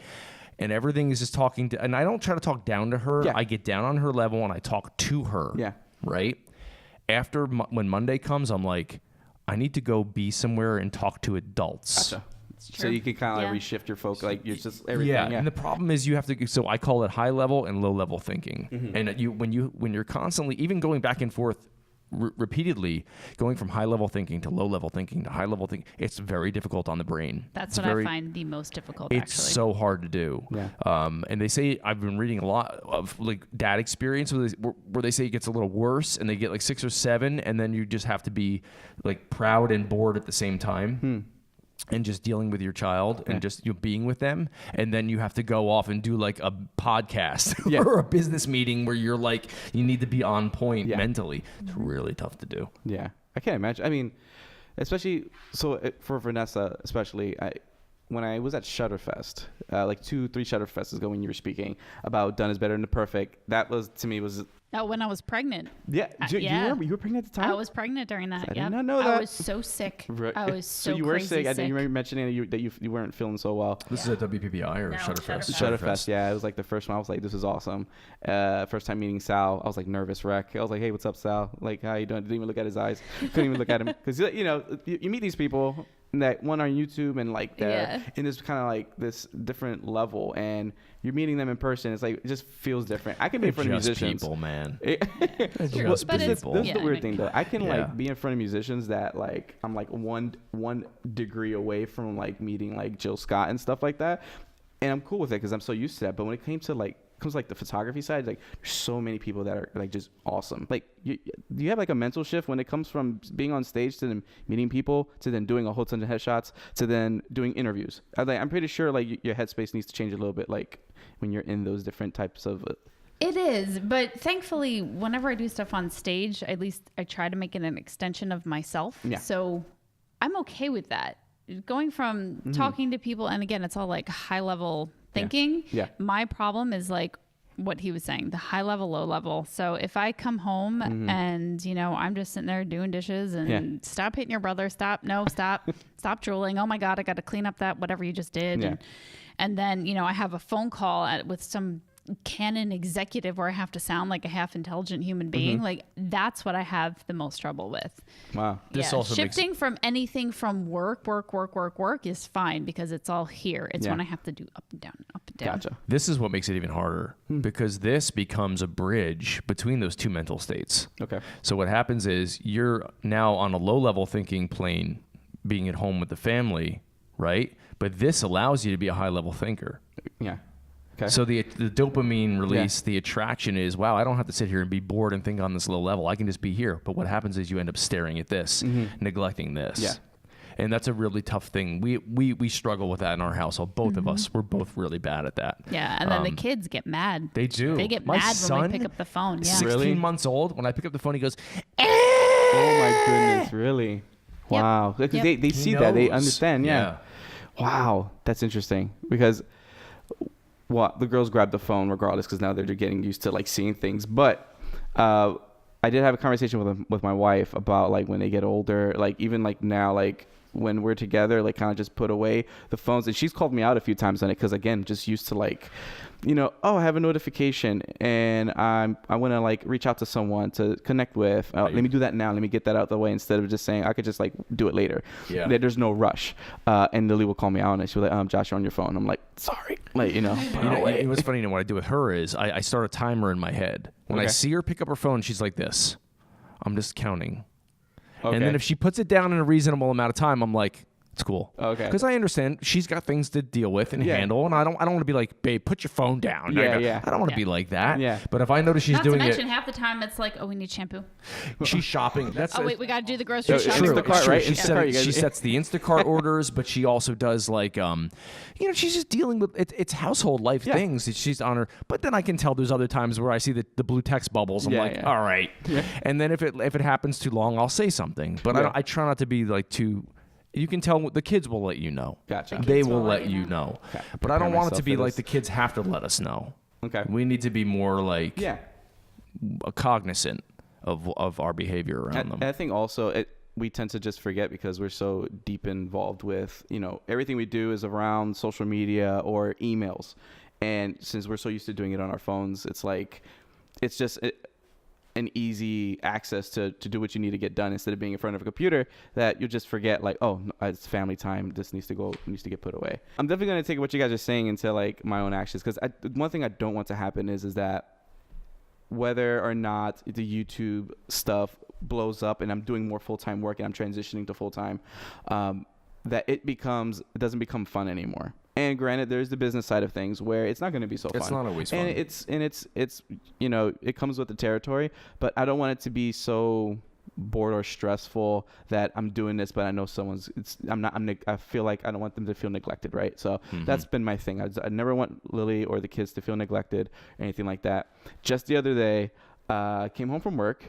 And everything is just talking to, and I don't try to talk down to her. Yeah. I get down on her level and I talk to her. Yeah. Right? After when Monday comes, I'm like, I need to go be somewhere and talk to adults. Gotcha. So you can kind of like reshift your focus, like you're just everything. Yeah, and the problem is you have to. So I call it high level and low level thinking. Mm-hmm. And when you're constantly even going back and forth repeatedly, going from high level thinking to low level thinking to high level thinking, it's very difficult on the brain. That's what I find the most difficult. It's so hard to do. Yeah. And they say, I've been reading a lot of like dad experience where they say it gets a little worse and they get like 6 or 7, and then you just have to be like proud and bored at the same time. And just dealing with your child and just being with them, and then you have to go off and do like a podcast or a business meeting where you're like you need to be on point mentally. It's really tough to do. Yeah, I can't imagine. I mean, especially for Vanessa, especially when I was at Shutterfest, like 2-3 Shutterfests ago, when you were speaking about done is better than the perfect. That was to me was. Oh, when I was pregnant. Yeah. You were pregnant at the time? I was pregnant during that. I did not know that. I was so sick. I was so you were crazy sick. I think you remember mentioning that you weren't feeling so well. This is at WPPI or Shutterfest? Shutterfest, yeah. It was like the first one. I was like, this is awesome. First time meeting Sal, I was like nervous wreck. I was like, hey, what's up, Sal? Like, how you doing? Didn't even look at his eyes. Couldn't even look at him. Because, you meet these people that one on YouTube and like they're in this kind of like this different level, and you're meeting them in person. It's like it just feels different. I can be in front of musicians. People, man. This is the weird thing though. I can like be in front of musicians that like I'm like one degree away from like meeting like Jill Scott and stuff like that, and I'm cool with it because I'm so used to that. But when it comes to the photography side, like there's so many people that are like just awesome. Like do you have like a mental shift when it comes from being on stage to then meeting people to then doing a whole ton of headshots to then doing interviews? I'm pretty sure like your headspace needs to change a little bit, like when you're in those different types of. It is, but thankfully, whenever I do stuff on stage, at least I try to make it an extension of myself. Yeah. So I'm okay with that. Going from talking to people, and again, it's all like high level thinking. Yeah. My problem is like what he was saying, the high level, low level. So if I come home and, I'm just sitting there doing dishes and stop hitting your brother, stop drooling. Oh my God, I got to clean up that, whatever you just did. Yeah. And then, I have a phone call with some, Canon executive where I have to sound like a half intelligent human being. Like that's what I have the most trouble with. Wow. This also shifting from anything from work is fine because it's all here. It's when I have to do up and down, up and down. Gotcha. This is what makes it even harder because this becomes a bridge between those two mental states. Okay. So what happens is you're now on a low-level thinking plane, being at home with the family, right? But this allows you to be a high-level thinker. Yeah. Okay. So the dopamine release, the attraction is, wow, I don't have to sit here and be bored and think on this low level. I can just be here. But what happens is you end up staring at this, neglecting this. Yeah. And that's a really tough thing. We struggle with that in our household. Both of us, we're both really bad at that. Yeah, and then the kids get mad. They do. They get My mad son, when we pick up the phone. Yeah. 16 Really? months old, when I pick up the phone, he goes, Oh my goodness, really? Yep. Wow. Because Yep. they see that, they understand. Yeah. Yeah. Wow, that's interesting because the girls grab the phone regardless because now they're getting used to like seeing things. But I did have a conversation with my wife about like when they get older, like even like now, like when we're together, like kind of just put away the phones. And she's called me out a few times on it because again, just used to like, I have a notification and I want to like reach out to someone to connect with. Let me do that now. Let me get that out of the way instead of just saying I could just like do it later. Yeah. There's no rush. And Lily will call me out on it. She'll be like, Josh, you're on your phone. I'm like, sorry. Like, What's funny, what I do with her is I start a timer in my head. When I see her pick up her phone, she's like this. I'm just counting. Okay. And then if she puts it down in a reasonable amount of time, I'm like, it's cool. Okay. Because I understand she's got things to deal with and handle, and I don't want to be like, babe, put your phone down. Yeah. I don't want to be like that. Yeah. But if I notice she's Not doing to mention, it, half the time it's like, oh, we need shampoo. she's shopping. That's Oh, wait, we got to do the grocery It's shopping. true. Instacart, right? She, Instacart, you guys- she sets the Instacart orders, but she also does like, she's just dealing with it's household life things that she's on her. But then I can tell there's other times where I see the blue text bubbles. I'm all right. Yeah. And then if it happens too long, I'll say something. But I try not to be like too. You can tell the kids will let you know. Gotcha. They will let you know. Okay. But I don't want it to myself be for like this. the kids have to let us know. Okay. We need to be more like Yeah. cognizant of our behavior around them. I think also we tend to just forget because we're so deep involved with, everything we do is around social media or emails. And since we're so used to doing it on our phones, it's like, it's just an easy access to do what you need to get done instead of being in front of a computer that you'll just forget like, oh, it's family time. This needs to get put away. I'm definitely going to take what you guys are saying into like my own actions. Cause one thing I don't want to happen is that whether or not the YouTube stuff blows up and I'm doing more full-time work and I'm transitioning to full-time, that it doesn't become fun anymore. And granted, there's the business side of things where it's not going to be so fun. It's not always fun. And it's it comes with the territory, but I don't want it to be so bored or stressful that I'm doing this, but I know I feel like I don't want them to feel neglected, right? So that's been my thing. I never want Lily or the kids to feel neglected or anything like that. Just the other day, came home from work.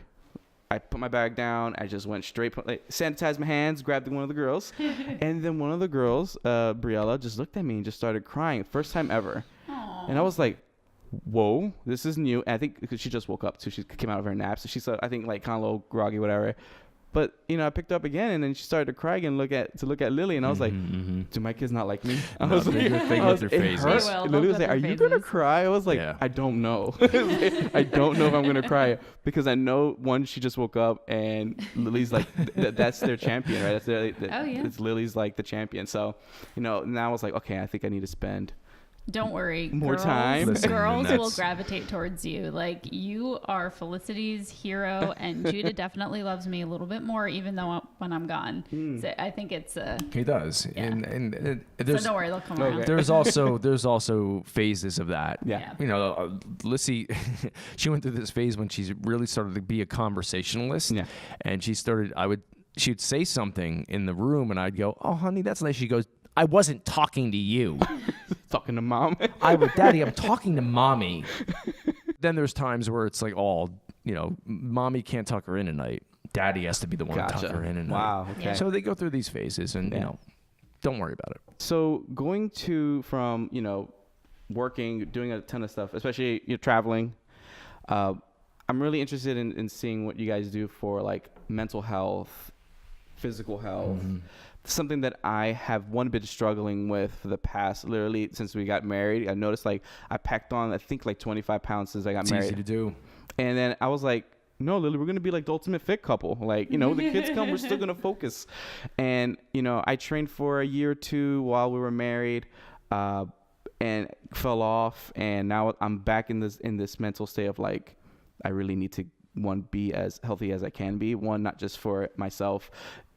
I put my bag down. I just went straight, sanitized my hands, grabbed one of the girls. And then one of the girls, Briella, just looked at me and just started crying. First time ever. Aww. And I was like, whoa, this is new. And I think because she just woke up, too. She came out of her nap. So she's, I think, like kind of a little groggy, whatever. But, I picked her up again, and then she started to cry and look at Lily. And I was like, do my kids not like me? I was like, they go through phases. Lily was like, are you going to cry? I was like, I don't know. I don't know if I'm going to cry. Because I know, one, she just woke up, and Lily's like, that's their champion, right? It's Lily's like the champion. So, now I was like, okay, I think I need to spend Don't worry. More girls, time. Listen, girls that's- will gravitate towards you. Like, you are Felicity's hero, and Judah definitely loves me a little bit more, even though when I'm gone. So I think it's He does. Yeah. And so there's, don't worry, they'll come around. there's also phases of that. Yeah. Lissy, she went through this phase when she really started to be a conversationalist. Yeah. And she'd say something in the room, and I'd go, "Oh, honey, that's nice." She goes, "I wasn't talking to you." Talking to mom. Daddy, I'm talking to mommy. Then there's times where it's like, mommy can't tuck her in at night. Daddy has to be the one to tuck her in at night. Wow. Okay. Yeah. So they go through these phases, and don't worry about it. So going from working, doing a ton of stuff, especially traveling. I'm really interested in seeing what you guys do for like mental health, physical health, something that I have been struggling with for the past, literally since we got married. I noticed like I packed on, I think like 25 pounds since I got married. It's easy to do. And then I was like, no, Lily, we're going to be like the ultimate fit couple. Like, you know, the kids come, we're still going to focus. And, you know, I trained for a year or two while we were married, and fell off. And now I'm back in this mental state of like, I really need to, one, be as healthy as I can be. One, not just for myself.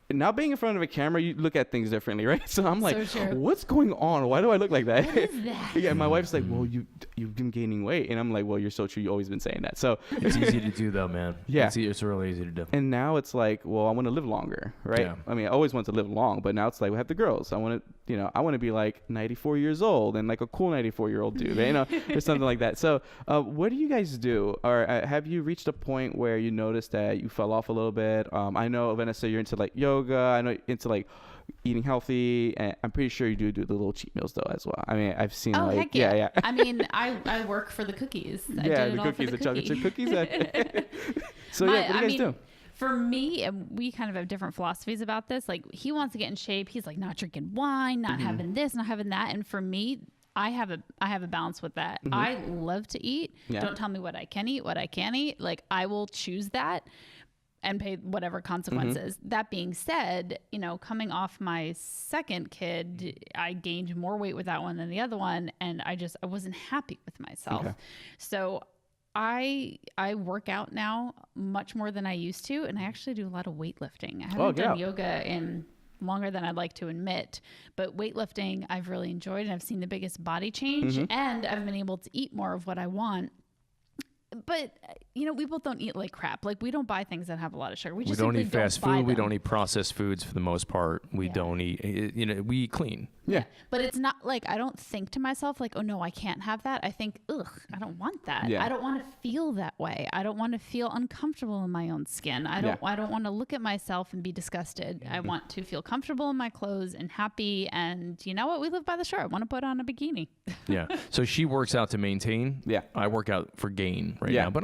Now being in front of a camera, you look at things differently, right? So I'm like, what's going on? Why do I look like that? What is that? Yeah, my wife's like, well, you've been gaining weight. And I'm like, well, you're so true. You've always been saying that. So it's easy to do though, man. Yeah. It's really easy to do. And now it's like, well, I want to live longer, right? Yeah. I mean, I always want to live long, but now it's like we have the girls. I want to be like 94 years old and like a cool 94-year-old dude, you know, or something like that. So what do you guys do? Or have you reached a point where you noticed that you fell off a little bit? I know, Vanessa, you're into like yoga. I know into like eating healthy, and I'm pretty sure you do the little cheat meals though as well. I mean, I've seen heck yeah. I mean, I work for the cookies. The cookies, the chocolate chip cookies. So what do you guys do? For me, and we kind of have different philosophies about this. Like, he wants to get in shape. He's like, not drinking wine, not having this, not having that. And for me, I have a balance with that. I love to eat. Yeah. Don't tell me what I can eat, what I can't eat. Like, I will choose that and pay whatever consequences. That being said, you know, coming off my second kid, I gained more weight with that one than the other one. And I wasn't happy with myself. Okay. So I work out now much more than I used to. And I actually do a lot of weightlifting. I haven't done yoga in longer than I'd like to admit, but weightlifting I've really enjoyed, and I've seen the biggest body change, and I've been able to eat more of what I want. But, you know, we both don't eat like crap. Like, we don't buy things that have a lot of sugar. We don't eat fast food. We don't eat processed foods for the most part. We don't eat, you know, we eat clean. Yeah. But it's not like, I don't think to myself like, oh no, I can't have that. I think, ugh, I don't want that. Yeah. I don't want to feel that way. I don't want to feel uncomfortable in my own skin. I don't want to look at myself and be disgusted. I want to feel comfortable in my clothes and happy. And you know what? We live by the shore. I want to put on a bikini. Yeah. So she works out to maintain. Yeah. I work out for gain right now. But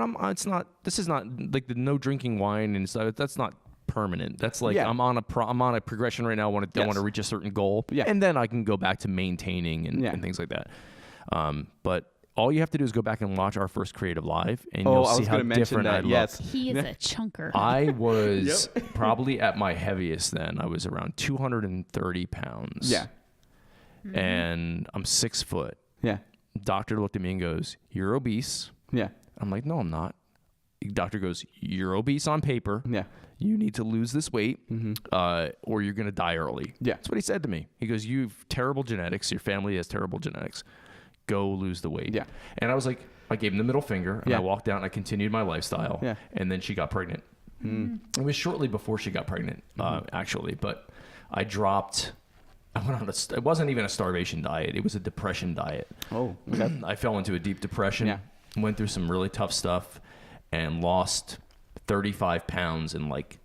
this is not like the no drinking wine and stuff. That's not permanent. That's like I'm on a progression right now. I want to reach a certain goal, and then I can go back to maintaining and things like that. But all you have to do is go back and watch our first Creative Live, and you'll see how different I look. He is a chunker. I was probably at my heaviest then. I was around 230 pounds. Yeah, and I'm 6 foot. Yeah. Doctor looked at me and goes, "You're obese." Yeah. I'm like, "No, I'm not." Doctor goes, "You're obese on paper. Yeah. You need to lose this weight, or you're going to die early." Yeah. That's what he said to me. He goes, "You've terrible genetics. Your family has terrible genetics. Go lose the weight." Yeah. And I was like, I gave him the middle finger, and I walked out and I continued my lifestyle. Yeah. And then she got pregnant. It was shortly before she got pregnant, actually. But I dropped. I went on it wasn't even a starvation diet. It was a depression diet. Oh. Okay. I fell into a deep depression. Yeah. Went through some really tough stuff, and lost 35 pounds in like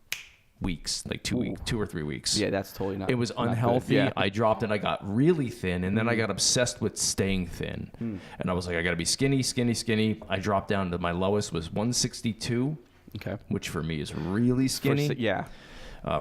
weeks, like 2 or 3 weeks. Yeah, that's totally not. It was unhealthy. Yeah. I dropped and I got really thin, and then I got obsessed with staying thin. And I was like, I got to be skinny, skinny, skinny. I dropped down to my lowest was 162. Okay. Which for me is really skinny.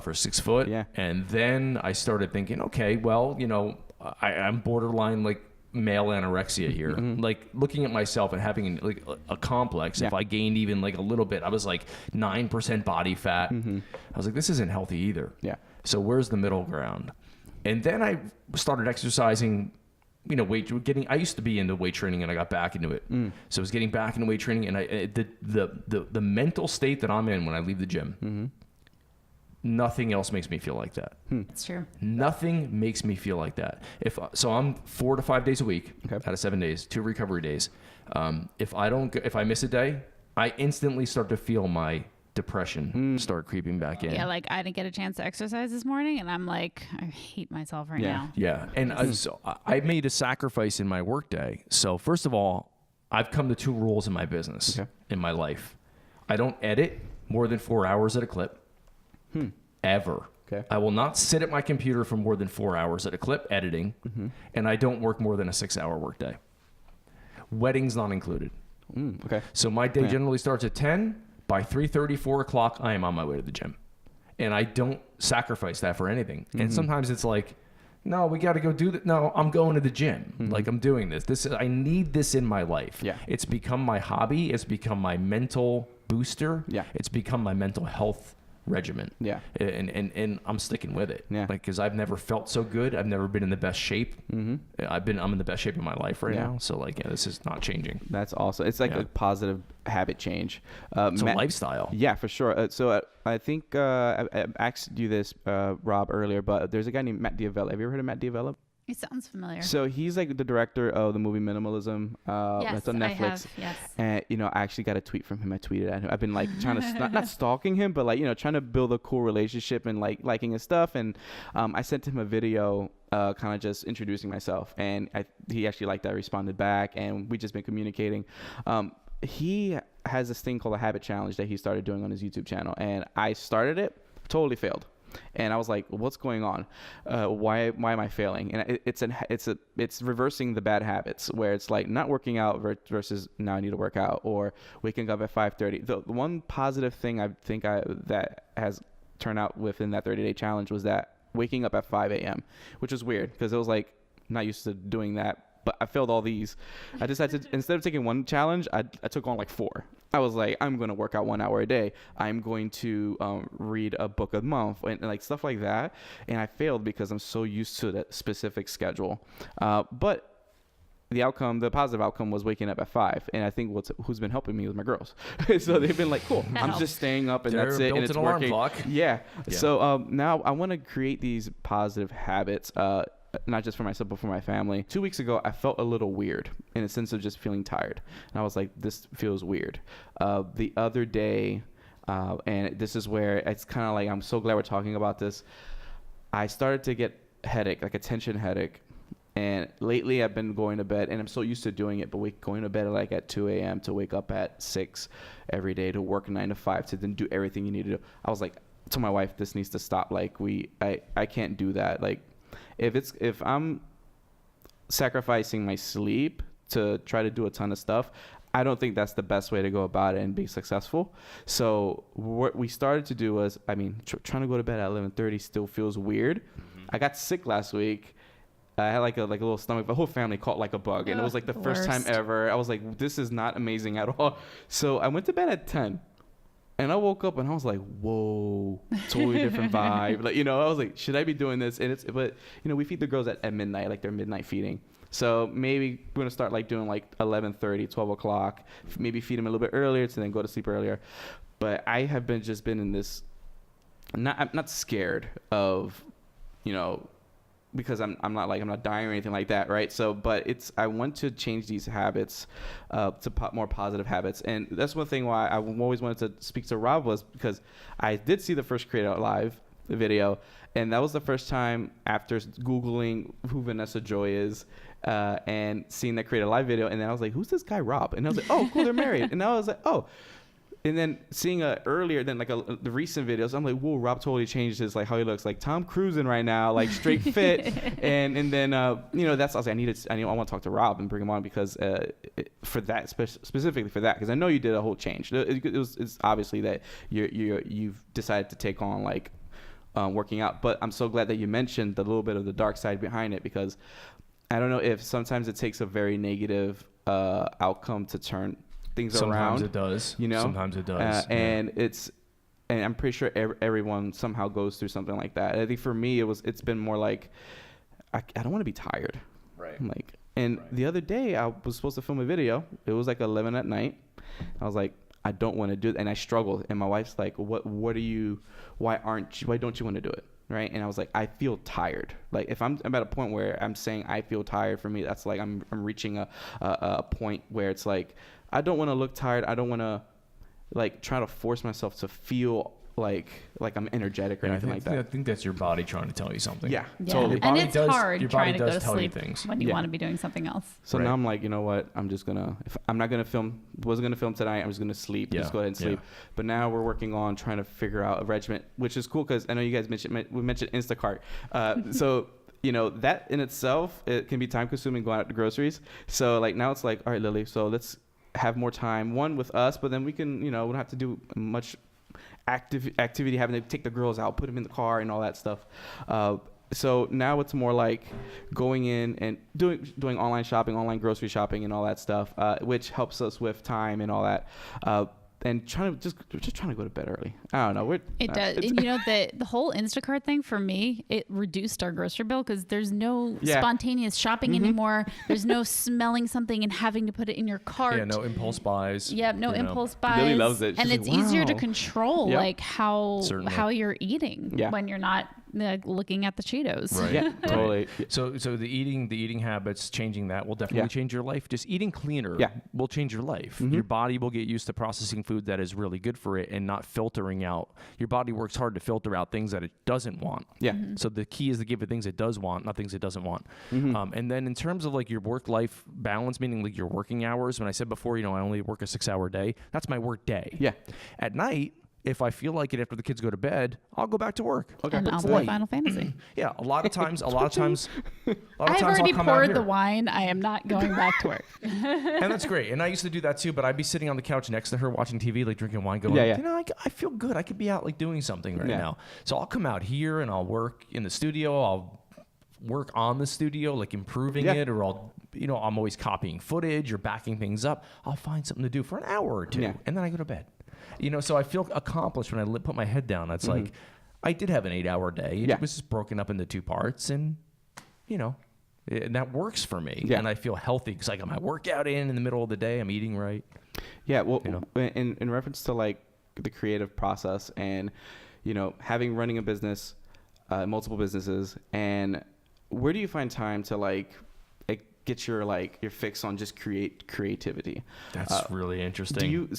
For 6 foot. Yeah. And then I started thinking, okay, well, you know, I'm borderline like male anorexia here. Like looking at myself and having like a complex. If I gained even like a little bit, I was like 9% body fat. I was like, this isn't healthy either. Yeah. So where's the middle ground? And then I started exercising, you know, I used to be into weight training, and I got back into it. So I was getting back into weight training, and the mental state that I'm in when I leave the gym, nothing else makes me feel like that. That's true. Nothing makes me feel like that. So I'm 4 to 5 days a week out of 7 days, 2 recovery days. If I miss a day, I instantly start to feel my depression start creeping back in. Yeah, like I didn't get a chance to exercise this morning, and I'm like, I hate myself right now. Yeah, and so I made a sacrifice in my workday. So first of all, I've come to 2 rules in my business, in my life. I don't edit more than 4 hours at a clip. Ever. Okay. I will not sit at my computer for more than 4 hours at a clip editing, and I don't work more than a 6-hour workday. Weddings not included. Okay. So my day generally starts at 10. By 3:30, 4 o'clock, I am on my way to the gym. and I don't sacrifice that for anything. And sometimes it's like, no, we got to go do that. No, I'm going to the gym. Like, I'm doing this. I need this in my life. Yeah. It's become my hobby. It's become my mental booster. Yeah. It's become my mental health regimen. Yeah. And I'm sticking with it. Yeah. Like, because I've never felt so good. I've never been in the best shape. I'm in the best shape of my life right now. So like, this is not changing. That's awesome. It's like a positive habit change. It's a lifestyle. Yeah, for sure. So I think I asked you this, Rob, earlier, but there's a guy named Matt D'Avella. Have you ever heard of Matt D'Avella? It sounds familiar. So he's like the director of the movie Minimalism. That's on Netflix. I have, yes. And I actually got a tweet from him. I tweeted at him. I've been like trying to not stalking him, but like trying to build a cool relationship and like liking his stuff. And I sent him a video, kind of just introducing myself, and he actually liked that. I responded back, and we just been communicating. He has this thing called a habit challenge that he started doing on his YouTube channel, and I started it, totally failed. And I was like, what's going on? Why am I failing? And it's reversing the bad habits, where it's like not working out versus now I need to work out, or waking up at 5:30. The one positive thing I think that has turned out within that 30-day challenge was that waking up at 5 a.m., which was weird because it was like not used to doing that. But I failed all these. I decided to, instead of taking one challenge, I took on like 4. I was like, I'm going to work out 1 hour a day. I'm going to read a book a month and like stuff like that. And I failed because I'm so used to that specific schedule. But the positive outcome was waking up at 5. And I think who's been helping me is my girls. So they've been like, cool, I'm just staying up and that's it. And it's working. Clock. Yeah. So now I want to create these positive habits, not just for myself, but for my family. 2 weeks ago, I felt a little weird in a sense of just feeling tired. And I was like, this feels weird. The other day, and this is where it's kind of like, I'm so glad we're talking about this. I started to get headache, like a tension headache. And lately I've been going to bed, and I'm so used to doing it, but going to bed like at 2 a.m. to wake up at 6 every day, to work 9 to 5, to then do everything you need to do. I was like, to my wife, this needs to stop. Like I can't do that. Like, if I'm sacrificing my sleep to try to do a ton of stuff, I don't think that's the best way to go about it and be successful. So what we started to do was, trying to go to bed at 11:30 still feels weird. I got sick last week. I had like a little stomach. The whole family caught like a bug, and it was like the first time ever. I was like, this is not amazing at all. So I went to bed at 10. And I woke up and I was like, whoa, totally different vibe. Like, I was like, should I be doing this? And but we feed the girls at midnight, like they're midnight feeding. So maybe we're going to start like doing like 11:30, 12 o'clock, maybe feed them a little bit earlier to then go to sleep earlier. But I have been in this, I'm not scared of, because I'm not dying or anything like that, right? So, but I want to change these habits to more positive habits. And that's one thing why I always wanted to speak to Rob, was because I did see the first Create Out Live video, and that was the first time after Googling who Vanessa Joy is and seeing that Create Out Live video, and then I was like, who's this guy Rob? And I was like, oh, cool, they're married. And I was like, oh. And then seeing earlier than the recent videos, I'm like, whoa, Rob totally changed his how he looks, like Tom Cruising right now, like straight fit. and then that's, I was like, I want to talk to Rob and bring him on because for that, specifically for that, because I know you did a whole change. It's obviously that you've decided to take on working out, but I'm so glad that you mentioned the little bit of the dark side behind it, because I don't know if sometimes it takes a very negative outcome to turn things around. Sometimes it does. Sometimes it does. And I'm pretty sure everyone somehow goes through something like that. I think for me, it's been more like, I don't want to be tired. Right. The other day I was supposed to film a video. It was like 11 at night. I was like, I don't want to do it. And I struggled. And my wife's like, why don't you want to do it? Right. And I was like, I feel tired. Like if I'm at a point where I'm saying I feel tired, for me, that's like, I'm reaching a point where it's like, I don't want to look tired. I don't want to try to force myself to feel like I'm energetic or anything like that. I think that's your body trying to tell you something. Yeah. Totally. And it's hard trying to go to sleep things when you want to be doing something else. So now I'm like, you know what? I'm just gonna. If I'm not gonna film, wasn't gonna film tonight. I'm just gonna sleep. Just go ahead and sleep. But now we're working on trying to figure out a regimen, which is cool because I know you guys mentioned Instacart. So. That in itself, it can be time consuming going out to groceries. So now it's like, all right, Lily, so let's have more time, one with us, but then we can, we don't have to do much activity, having to take the girls out, put them in the car and all that stuff. So now it's more like going in and doing online shopping, online grocery shopping and all that stuff, which helps us with time and all that. And trying to just trying to go to bed early. I don't know. It does. And you know, the whole Instacart thing for me, it reduced our grocery bill because there's no spontaneous shopping anymore. There's no smelling something and having to put it in your cart. Yeah, no impulse buys. Yeah, no impulse buys. Lily loves it. And it's easier to control like how you're eating when you're not looking at the Cheetos. Right. Yeah, totally. So the eating habits, changing that will definitely change your life. Just eating cleaner will change your life. Your body will get used to processing food that is really good for it and not filtering out. Your body works hard to filter out things that it doesn't want. Yeah. So the key is to give it things it does want, not things it doesn't want. And then in terms of like your work-life balance, meaning like your working hours, when I said before, I only work a 6-hour day, that's my work day. Yeah. At night, if I feel like it after the kids go to bed, I'll go back to work. Okay. And I'll play Final Fantasy. Yeah, a lot of times I've already poured the wine. I am not going back to work. And that's great. And I used to do that too, but I'd be sitting on the couch next to her watching TV, like drinking wine, going, I feel good. I could be out like doing something right now. So I'll come out here and I'll work in the studio. I'll work on the studio, like improving it, or I'm always copying footage or backing things up. I'll find something to do for an hour or two, and then I go to bed. So I feel accomplished when I put my head down. It's like I did have an 8-hour day. It was just broken up into 2 parts, and and that works for me. And I feel healthy because I got my workout in the middle of the day. I'm eating right. Yeah. Well, in reference to like the creative process and running a business, multiple businesses, and where do you find time to like get your fix on just creativity? That's really interesting.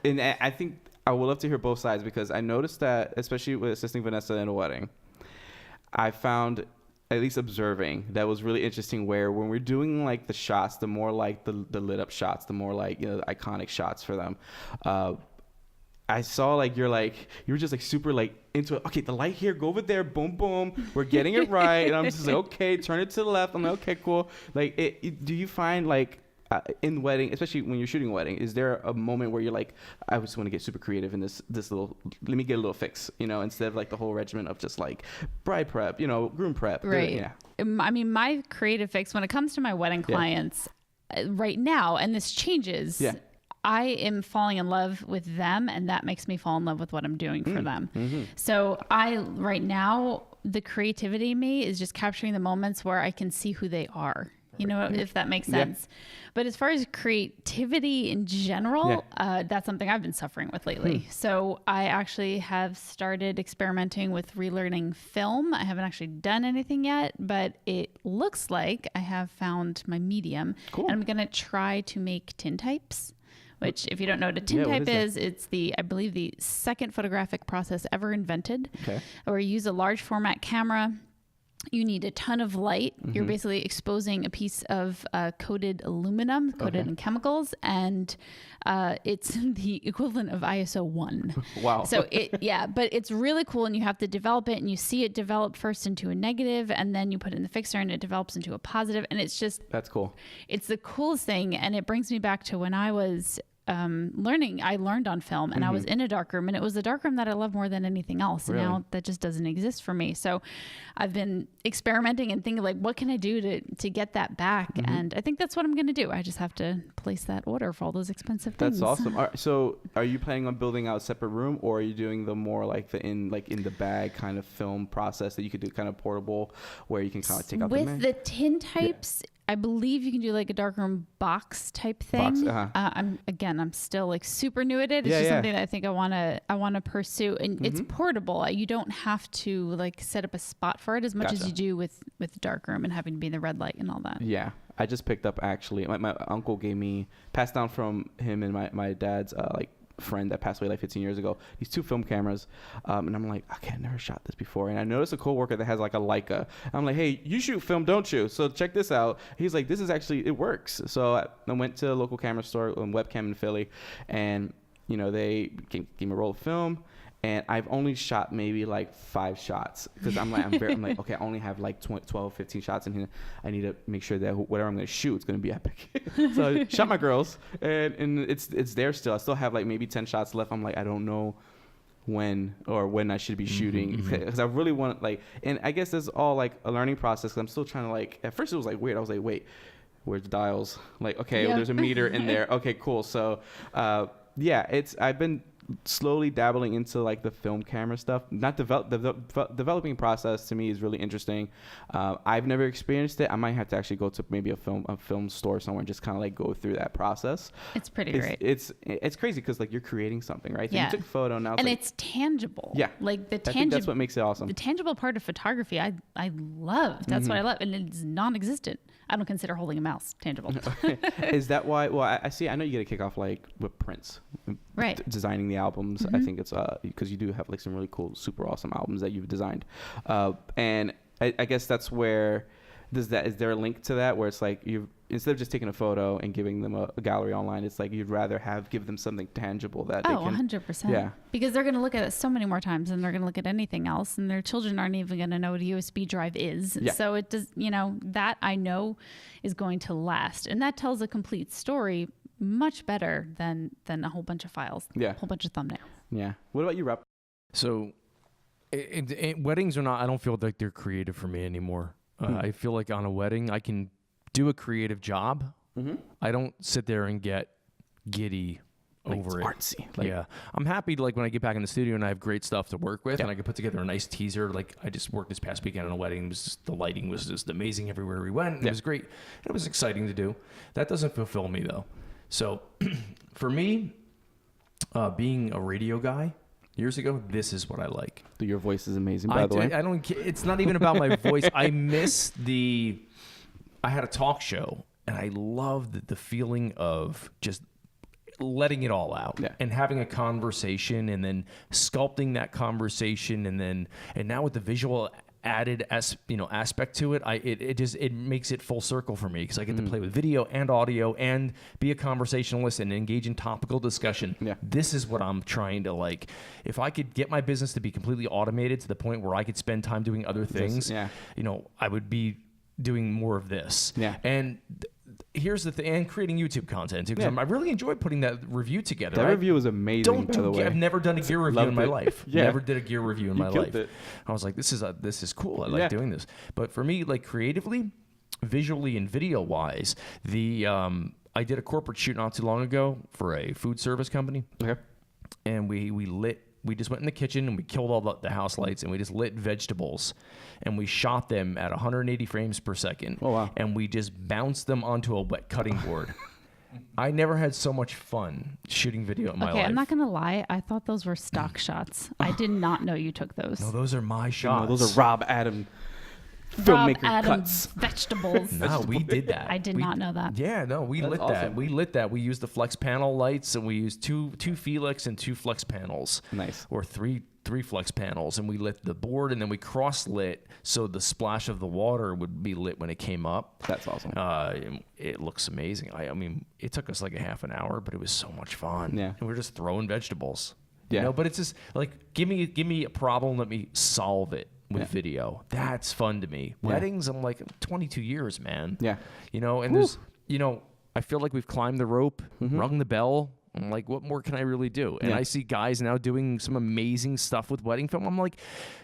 And I think I would love to hear both sides, because I noticed that, especially with assisting Vanessa in a wedding, I found, at least observing, that was really interesting, where when we're doing like the shots, the more like the lit up shots, the more like the iconic shots for them, I saw like you were just like super like into it. Okay, the light here, go over there, boom, boom. We're getting it right. And I'm just like, okay, turn it to the left. I'm like, okay, cool. Like, do you find like in wedding, especially when you're shooting a wedding, is there a moment where you're like, I just want to get super creative in this little, let me get a little fix, instead of like the whole regimen of just like bride prep, groom prep. Right. Yeah. I mean, my creative fix when it comes to my wedding clients right now, and this changes. Yeah. I am falling in love with them, and that makes me fall in love with what I'm doing for them. So right now, the creativity in me is just capturing the moments where I can see who they are, if that makes sense. But as far as creativity in general, that's something I've been suffering with lately. So I actually have started experimenting with relearning film. I haven't actually done anything yet, but it looks like I have found my medium. Cool. And I'm going to try to make tintypes. Which, if you don't know what a tintype is, it's I believe the second photographic process ever invented. Okay. Where you use a large format camera. You need a ton of light. You're basically exposing a piece of coated aluminum, coated in chemicals, and it's the equivalent of ISO 1. Wow. So but it's really cool, and you have to develop it, and you see it develop first into a negative, and then you put it in the fixer, and it develops into a positive, and it's just... That's cool. It's the coolest thing, and it brings me back to when I was... I learned on film, and I was in a darkroom, and it was the darkroom that I love more than anything else. Really? And now that just doesn't exist for me. So I've been experimenting and thinking like, what can I do to get that back? And I think that's what I'm going to do. I just have to place that order for all those expensive things. That's awesome. So are you planning on building out a separate room, or are you doing the more like in the bag kind of film process that you could do kind of portable, where you can kind of take out with the tintypes? Yeah. I believe you can do like a darkroom box type thing. I'm still like super new at it. It's just something that I think I want to pursue, and it's portable. You don't have to like set up a spot for it as much as you do with darkroom and having to be in the red light and all that. Yeah. I just picked up actually, my uncle passed down from him and my dad's friend that passed away like 15 years ago, these 2 film cameras, and I'm like, okay, I never shot this before, and I noticed a coworker that has like a Leica. I'm like, hey, you shoot film, don't you? So check this out. He's like, this is actually, it works. So I went to a local camera store, webcam in Philly, and they gave me a roll of film, and I've only shot maybe like 5 shots, because I'm like, okay, I only have like 12, 15 shots in here. I need to make sure that whatever I'm going to shoot, it's going to be epic. So I shot my girls, and it's there still. I still have like maybe 10 shots left. I'm like, I don't know when I should be shooting, because I really want and I guess this is all like a learning process. 'Cause I'm still trying to at first it was like weird. I was like, wait, where's the dials? Like, okay, well, there's a meter in there. Okay, cool. So, I've been slowly dabbling into like the film camera stuff. Not the developing process to me is really interesting. I've never experienced it. I might have to actually go to maybe a film store somewhere and just kind of like go through that process. It's pretty great. It's crazy because like you're creating something, right? So you took a photo now, and it's tangible. Yeah, like the I think that's what makes it awesome. The tangible part of photography, I love. That's what I love, and it's non-existent. I don't consider holding a mouse tangible. Is that why? Well, I see. I know you get a kick off like with Prince, right? Designing the albums. I think it's because you do have like some really cool, super awesome albums that you've designed, and I guess that's where is there a link to that where it's like you instead of just taking a photo and giving them a gallery online, it's like you'd rather give them something tangible that they can. 100%. Yeah. Because they're going to look at it so many more times than they're going to look at anything else, and their children aren't even going to know what a USB drive is. Yeah. So it does, that I know is going to last, and that tells a complete story much better than a whole bunch of files. Yeah. A whole bunch of thumbnails. Yeah. What about you, Rep? So, weddings are not. I don't feel like they're creative for me anymore. I feel like on a wedding, I can do a creative job. I don't sit there and get giddy over it. Artsy. I'm happy when I get back in the studio and I have great stuff to work with, and I can put together a nice teaser. Like I just worked this past weekend on a wedding. The lighting was just amazing everywhere we went. It was great. It was exciting to do. That doesn't fulfill me though. So for me, being a radio guy years ago, this is what I like. Your voice is amazing, by the way. I don't. It's not even about my voice. I miss I had a talk show, and I loved the feeling of just letting it all out and having a conversation, and then sculpting that conversation, and now with the visual added aspect to it, it makes it full circle for me because I get to play with video and audio and be a conversationalist and engage in topical discussion. Yeah. This is what I'm trying to like. If I could get my business to be completely automated to the point where I could spend time doing other things, I would be doing more of this. Yeah. And here's the thing, and creating YouTube content too, because I really enjoyed putting that review together. That review was amazing, by the way. I've never done a gear review in my life. Never did a gear review in my life. It. I was like, this is cool. I like doing this. But for me, like creatively, visually, and video wise, I did a corporate shoot not too long ago for a food service company. Okay. And we just went in the kitchen and we killed all the house lights and we just lit vegetables and we shot them at 180 frames per second. Oh, wow. And we just bounced them onto a wet cutting board. I never had so much fun shooting video in my life. Okay, I'm not going to lie. I thought those were stock shots. I did not know you took those. No, those are my shots. No, those are Rob Adam filmmaker cuts. Vegetables. No, we did that. I did not know that. Yeah, no, we lit that. We lit that. We used the flex panel lights, and we used two Felix and 2 flex panels. Nice. Or three flex panels, and we lit the board, and then we cross lit so the splash of the water would be lit when it came up. That's awesome. It looks amazing. I mean, it took us like a half an hour, but it was so much fun. Yeah. And we were just throwing vegetables. Yeah. But it's just like give me a problem, let me solve it. With video, that's fun to me. Weddings, I'm like 22 years, man. Yeah, and there's, I feel like we've climbed the rope, rung the bell. I'm like, what more can I really do? And I see guys now doing some amazing stuff with wedding film. I'm like,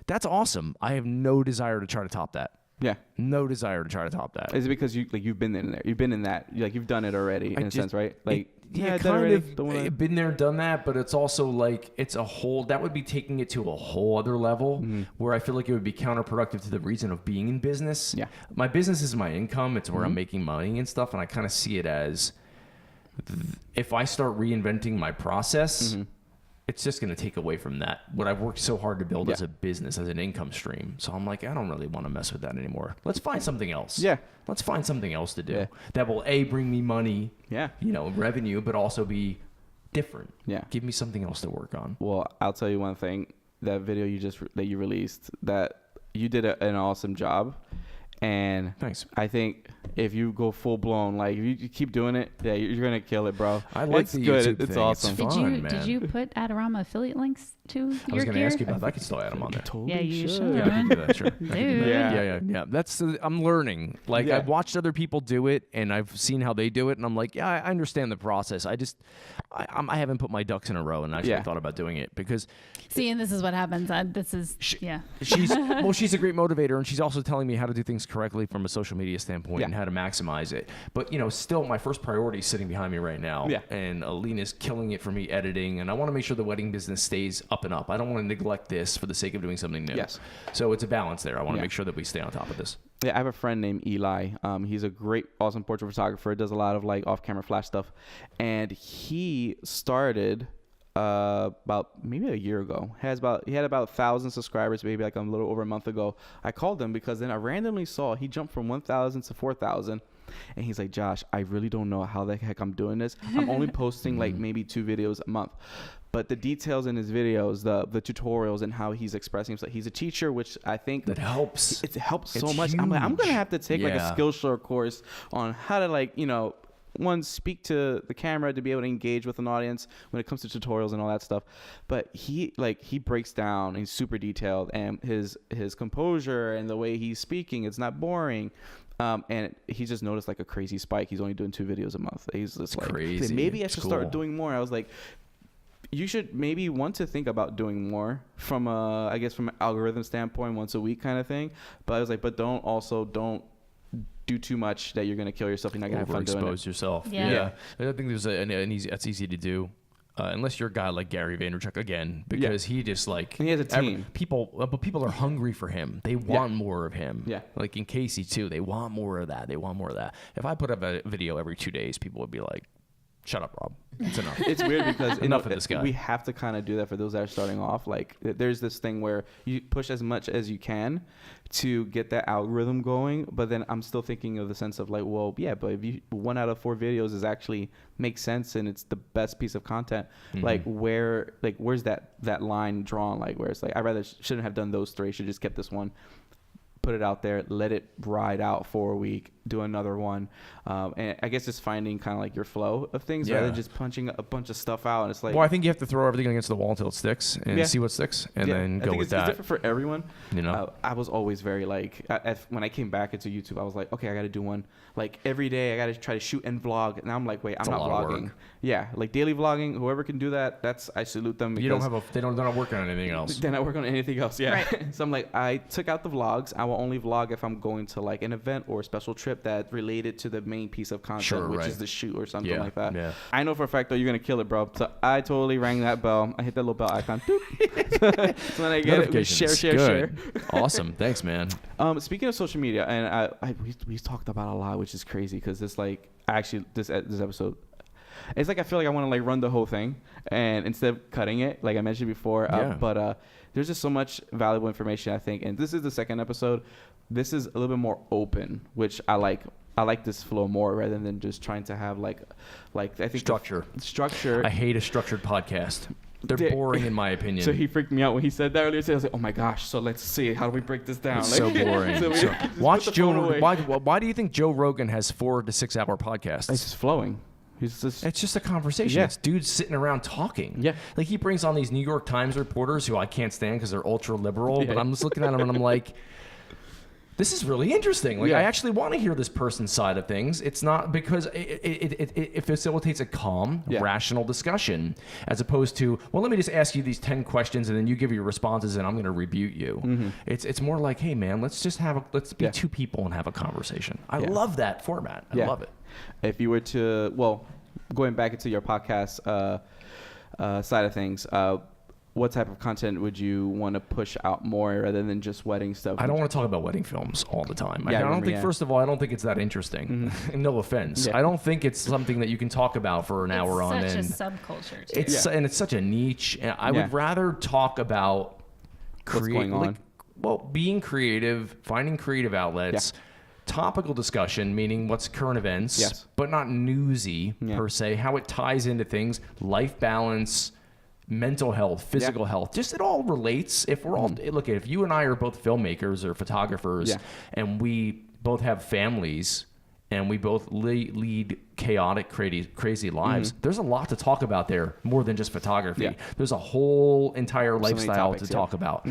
that's awesome. I have no desire to try to top that. Yeah, no desire to try to top that. Is it because you've been in there? You've been in that. You've done it already in a sense, right? Like. Kind of been there, done that, but it's also like that would be taking it to a whole other level where I feel like it would be counterproductive to the reason of being in business. Yeah. My business is my income. It's where I'm making money and stuff. And I kind of see it as if I start reinventing my process, it's just going to take away from that. What I've worked so hard to build as a business, as an income stream. So I'm like, I don't really want to mess with that anymore. Let's find something else. Yeah. Let's find something else to do that will bring me money, revenue, but also be different. Yeah. Give me something else to work on. Well, I'll tell you one thing, that video that you released, that you did an awesome job. And thanks. I think if you go full blown, like if you keep doing it, you're gonna kill it, bro. I like it's the good. YouTube it's thing. awesome. Did you put Adorama affiliate links to I your was going to gear? ask you about that. I could still add them on there. Totally Yeah, you should. Yeah, I can do that. Sure. Dude. Yeah. That's I'm learning. Like Yeah. I've watched other people do it, and I've seen how they do it, and I'm like, yeah, I understand the process. I haven't put my ducks in a row and actually thought about doing it because. See, and this is what happens. She's a great motivator, and she's also telling me how to do things correctly from a social media standpoint and how to maximize it. But still, my first priority is sitting behind me right now, and Alina's killing it for me editing, and I want to make sure the wedding business stays up and up. I don't want to neglect this for the sake of doing something new. Yes. So it's a balance there. I want to make sure that we stay on top of this. Yeah, I have a friend named Eli. He's a great, awesome portrait photographer. Does a lot of like off-camera flash stuff, and he started about maybe a year ago. He had about 1,000 subscribers, maybe like a little over a month ago. I called him because then I randomly saw he jumped from 1,000 to 4,000. And he's like, Josh, I really don't know how the heck I'm doing this. I'm only posting like maybe 2 videos a month. But the details in his videos, the tutorials and how he's expressing himself. He's a teacher, which I think that helps. It helps so much. I'm going to have to take like a Skillshare course on how to one, speak to the camera to be able to engage with an audience when it comes to tutorials and all that stuff. But he breaks down, he's super detailed, and his composure and the way he's speaking, it's not boring. And he just noticed like a crazy spike. He's only doing 2 videos a month. He's just like, crazy. Maybe I should start doing more. I was like, you should maybe want to think about doing more from an algorithm standpoint, once a week kind of thing. But I was like, but don't do too much that you're going to kill yourself. You're not going to have fun doing it. Overexpose yourself. Yeah. I think there's that's easy to do. Unless you're a guy like Gary Vaynerchuk again, because he just like and he has a team. But people are hungry for him. They want more of him. Yeah. Like in Casey too, they want more of that. If I put up a video every 2 days, people would be like, "Shut up, Rob. It's enough." It's weird because enough of this guy. We have to kind of do that for those that are starting off. Like, there's this thing where you push as much as you can to get that algorithm going. But then I'm still thinking of the sense of like, well, yeah, but if you 1 out of 4 videos is actually makes sense and it's the best piece of content, like where's that line drawn? Like, where it's like, I rather shouldn't have done those 3. Should just kept this one. Put it out there, let it ride out for a week, do another one. And I guess just finding kind of like your flow of things rather than just punching a bunch of stuff out. And it's like, well, I think you have to throw everything against the wall until it sticks and see what sticks and then go with that. It's different for everyone. I was always very like, when I came back into YouTube, I was like, okay, I got to do one. Like every day I got to try to shoot and vlog. And now I'm like, wait, I'm not vlogging. Yeah. Like daily vlogging, whoever can do that, I salute them. You don't have they're not working on anything else. They're not working on anything else. Yeah. Right. So I'm like, I took out the vlogs. I will only vlog if I'm going to like an event or a special trip that related to the main piece of content, which is the shoot or something like that. Yeah. I know for a fact though, you're going to kill it, bro. So I totally rang that bell. I hit that little bell icon. So when I get it, share. Awesome. Thanks, man. Speaking of social media, and we talked about a lot, which is crazy because this episode, it's like I feel like I want to like run the whole thing, and instead of cutting it, like I mentioned before. But there's just so much valuable information, I think, and this is the 2nd episode. This is a little bit more open, which I like. I like this flow more rather than just trying to have like I think structure. I hate a structured podcast. They're boring in my opinion. So he freaked me out when he said that earlier. So I was like, oh my gosh. So let's see. How do we break this down? It's so boring. Watch Joe. Why do you think Joe Rogan has 4 to 6 hour podcasts? It's just flowing. It's just a conversation. Yeah. It's dudes sitting around talking. Yeah. Like he brings on these New York Times reporters who I can't stand because they're ultra liberal. But I'm just looking at them and I'm like, this is really interesting. Like I actually want to hear this person's side of things. It's not because it facilitates a calm, rational discussion as opposed to, well, let me just ask you these 10 questions and then you give your responses and I'm going to rebuke you. Mm-hmm. It's more like, hey man, let's be 2 people and have a conversation. I love that format. I love it. If you were to, going back into your podcast side of things, what type of content would you want to push out more rather than just wedding stuff? I don't want to talk about wedding films all the time. I don't think, first of all, I don't think it's that interesting. Mm-hmm. No offense. Yeah. I don't think it's something that you can talk about for an hour on end. It's such a subculture, too. And it's such a niche. And I would rather talk about what's going on. Being creative, finding creative outlets. Yeah. Topical discussion, meaning what's current events, but not newsy per se, how it ties into things, life balance, mental health, physical health, just it all relates. If we're all, if you and I are both filmmakers or photographers and we both have families and we both lead chaotic, crazy lives, there's a lot to talk about there, more than just photography. Yeah. There's a whole entire lifestyle to talk about.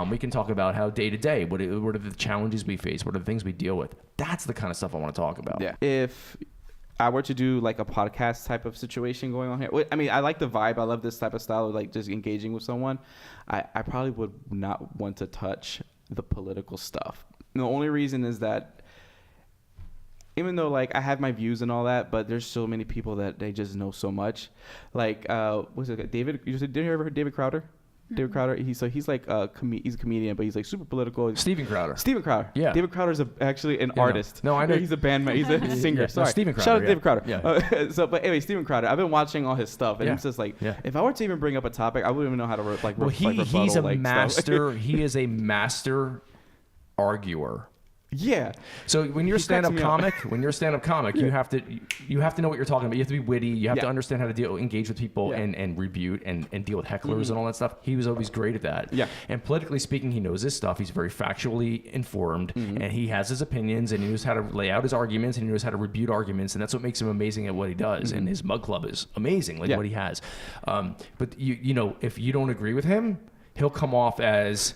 We can talk about how day to day, what are the challenges we face, what are the things we deal with. That's the kind of stuff I want to talk about. Yeah. If I were to do like a podcast type of situation going on here, I mean, I like the vibe. I love this type of style of like just engaging with someone. I probably would not want to touch the political stuff. And the only reason is that even though like I have my views and all that, but there's so many people that they just know so much. Like what's it? Did you ever heard David Crowder? David Crowder. He's like he's a comedian, but he's like super political. Steven Crowder. Yeah. David Crowder's actually an artist. No, I know. He's a bandman. He's a singer. Yeah. Sorry. No, Steven Crowder. Shout out to David Crowder. Yeah. But anyway, Steven Crowder. I've been watching all his stuff, and it's just like, if I were to even bring up a topic, I wouldn't even know how to Well, he's a master. He is a master arguer. Yeah. So when you're a stand-up comic, you have to know what you're talking about. You have to be witty. You have to understand how to engage with people and rebut and deal with hecklers and all that stuff. He was always great at that. Yeah. And politically speaking, he knows his stuff. He's very factually informed, and he has his opinions, and he knows how to lay out his arguments, and he knows how to rebut arguments, and that's what makes him amazing at what he does. And his mug club is amazing, what he has. But you know, if you don't agree with him, he'll come off as,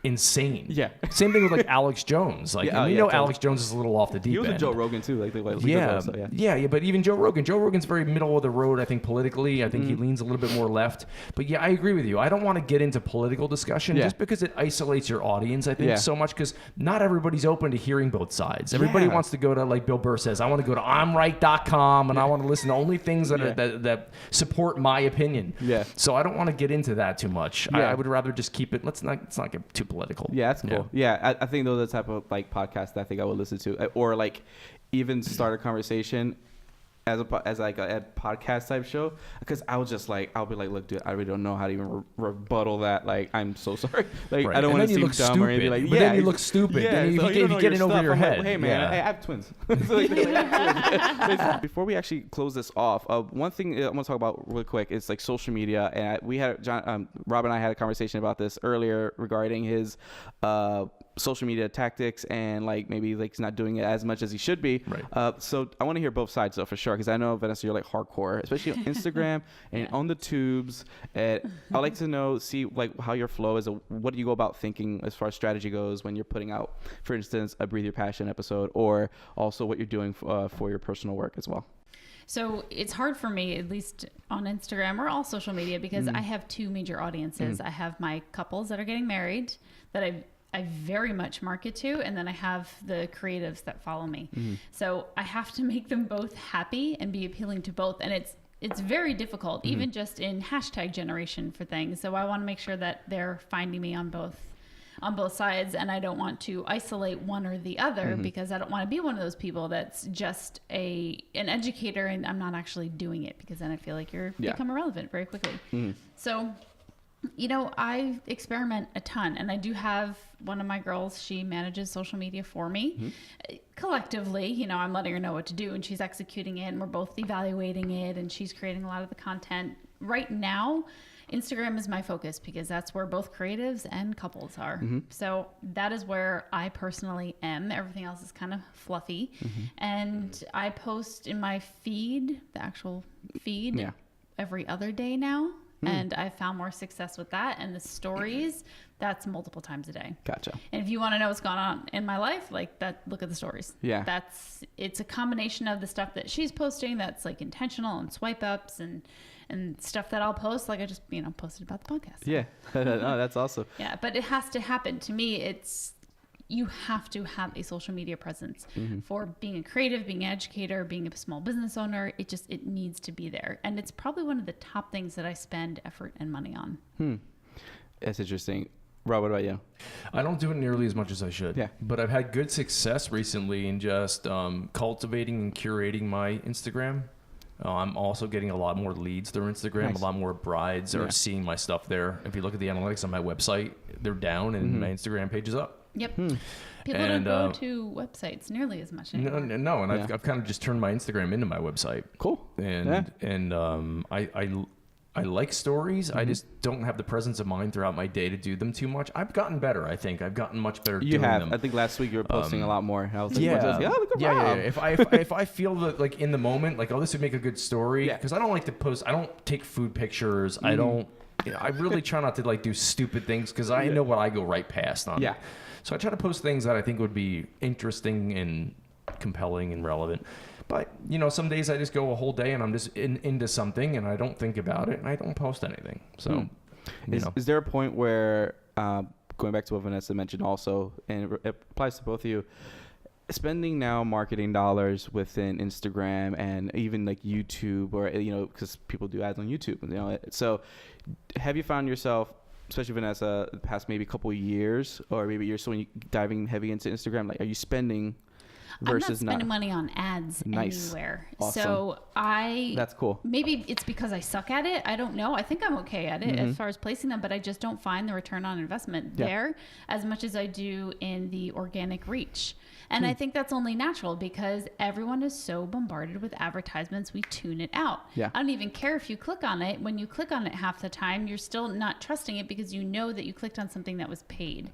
insane. Yeah. Same thing with like Alex Jones. Like, totally. Alex Jones is a little off the deep end. He was a Joe Rogan too. But even Joe Rogan's very middle of the road, I think, politically. I think he leans a little bit more left. But yeah, I agree with you. I don't want to get into political discussion just because it isolates your audience, I think, so much, because not everybody's open to hearing both sides. Everybody wants to go to, like Bill Burr says, I want to go to imright.com and I want to listen to only things that support my opinion. Yeah. So I don't want to get into that too much. I would rather just keep it, let's not get too political. Yeah, that's cool. Yeah, I think those are the type of like podcasts that I think I would listen to, or like even start a conversation as a podcast type show, because I'll be like, look, dude, I really don't know how to even rebuttal that. Like, I'm so sorry. Like, I don't want to seem dumb or anything. Like, then you look stupid. Yeah, then you get in over your head. Like, hey man, I have twins. Before we actually close this off, one thing I want to talk about really quick is like social media, and Rob and I had a conversation about this earlier regarding his social media tactics, and like maybe like he's not doing it as much as he should be. Right. So I want to hear both sides though, for sure, because I know, Vanessa, you're like hardcore, especially on Instagram and on the tubes. I'd like to see like how your flow is. What do you go about thinking as far as strategy goes when you're putting out, for instance, a Breathe Your Passion episode, or also what you're doing for your personal work as well? So it's hard for me, at least on Instagram or all social media, because I have two major audiences. I have my couples that are getting married that I very much market to, and then I have the creatives that follow me. So I have to make them both happy and be appealing to both. And it's very difficult, even just in hashtag generation for things. So I want to make sure that they're finding me on both sides, and I don't want to isolate one or the other, because I don't want to be one of those people that's just an educator and I'm not actually doing it, because then I feel like you're become irrelevant very quickly. So, I experiment a ton, and I do have one of my girls, she manages social media for me. Collectively, I'm letting her know what to do, and she's executing it, and we're both evaluating it, and she's creating a lot of the content. Right now, Instagram is my focus, because that's where both creatives and couples are. So that is where I personally am. Everything else is kind of fluffy. And I post in my feed, the actual feed, every other day now. And I've found more success with that. And the stories, that's multiple times a day. Gotcha. And if you want to know what's going on in my life, like that, look at the stories. Yeah. It's a combination of the stuff that she's posting that's like intentional, and swipe ups and stuff that I'll post. Like I just, posted about the podcast. Yeah. No, that's awesome. Yeah. But it has to happen. To me, you have to have a social media presence for being a creative, being an educator, being a small business owner. It needs to be there. And it's probably one of the top things that I spend effort and money on. That's interesting. Rob, what about you? I don't do it nearly as much as I should. Yeah. But I've had good success recently in just cultivating and curating my Instagram. I'm also getting a lot more leads through Instagram. Nice. A lot more brides are seeing my stuff there. If you look at the analytics on my website, they're down, and my Instagram page is up. Yep. People don't go to websites nearly as much anymore. No, and I've kind of just turned my Instagram into my website. Cool. And I I like stories. I just don't have the presence of mind throughout my day to do them too much. I've gotten better. I think I've gotten much better doing them. I think last week you were posting a lot more. I was like, yeah. look at Rob. If I feel that like in the moment, like, oh, this would make a good story, because I don't like to post. I don't take food pictures. I don't. I really try not to like do stupid things because I know what I go right past on. Yeah. So I try to post things that I think would be interesting and compelling and relevant. But, some days I just go a whole day and I'm just into something and I don't think about it and I don't post anything. So, Is there a point where, going back to what Vanessa mentioned also, and it applies to both of you, spending now marketing dollars within Instagram and even like YouTube or, because people do ads on YouTube, so have you found yourself, especially Vanessa, the past maybe couple of years or maybe years, so when you diving heavy into Instagram, like, are you spending versus I'm not spending money on ads anywhere. Awesome. So that's cool. Maybe it's because I suck at it. I don't know. I think I'm okay at it as far as placing them, but I just don't find the return on investment there as much as I do in the organic reach. And I think that's only natural because everyone is so bombarded with advertisements, we tune it out. I don't even care if you click on it. When you click on it half the time, you're still not trusting it because you know that you clicked on something that was paid.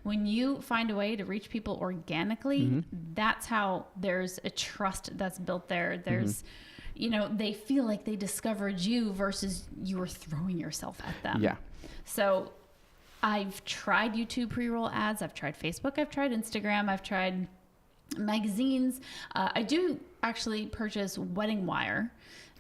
When you find a way to reach people organically, that's how there's a trust that's built there. There's, they feel like they discovered you versus you were throwing yourself at them. So I've tried YouTube pre-roll ads. I've tried Facebook. I've tried Instagram. I've tried magazines. I do actually purchase wedding wire.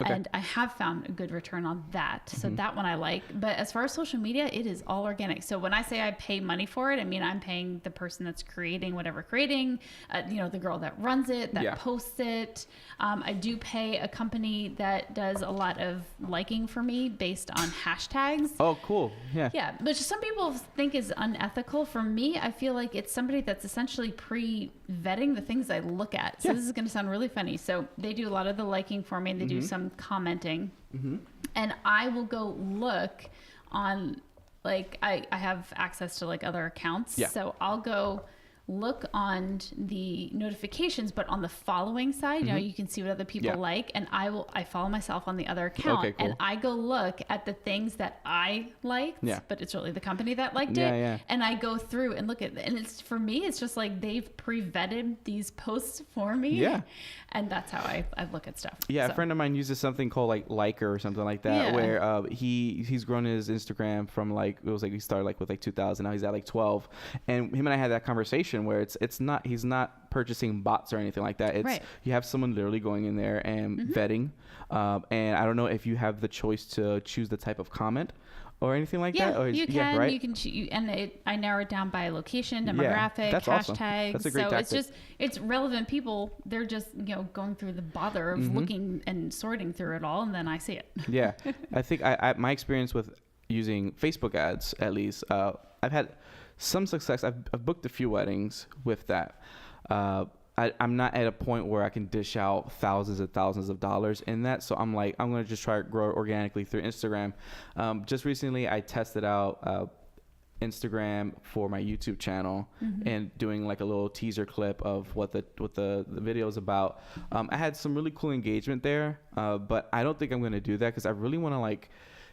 And I have found a good return on that. So that one I like. But as far as social media, it is all organic. So when I say I pay money for it, I mean, I'm paying the person that's creating whatever creating, the girl that runs it, that posts it. I do pay a company that does a lot of liking for me based on hashtags. Oh, cool. Yeah, which some people think is unethical. For me, I feel like it's somebody that's essentially pre-vetting the things I look at. So this is going to sound really funny. So they do a lot of the liking for me. They do some commenting, and I will go look on, like, I have access to like other accounts, so I'll go look on the notifications, but on the following side, you can see what other people like, and I follow myself on the other account, and I go look at the things that I liked, but it's really the company that liked it, and I go through and look at it, and it's, for me, it's just like they've pre-vetted these posts for me, and that's how I look at stuff. A friend of mine uses something called like Liker or something like that, where he's grown his Instagram from like, it was like he started like with like 2,000, now he's at like 12, and him and I had that conversation where he's not purchasing bots or anything like that. It's you have someone literally going in there and vetting, and I don't know if you have the choice to choose the type of comment or anything like that. Or you can. Right? You can and I narrow it down by location, demographic, that's hashtags. Awesome. That's a great tactic. It's relevant people. They're just going through the bother of looking and sorting through it all, and then I see it. I think my experience with using Facebook ads, at least, I've had some success. I've booked a few weddings with that. I'm not at a point where I can dish out thousands and thousands of dollars in that. So I'm like, I'm going to just try to grow organically through Instagram. Just recently, I tested out Instagram for my YouTube channel and doing like a little teaser clip of what the video is about. I had some really cool engagement there, but I don't think I'm going to do that because I really want to like,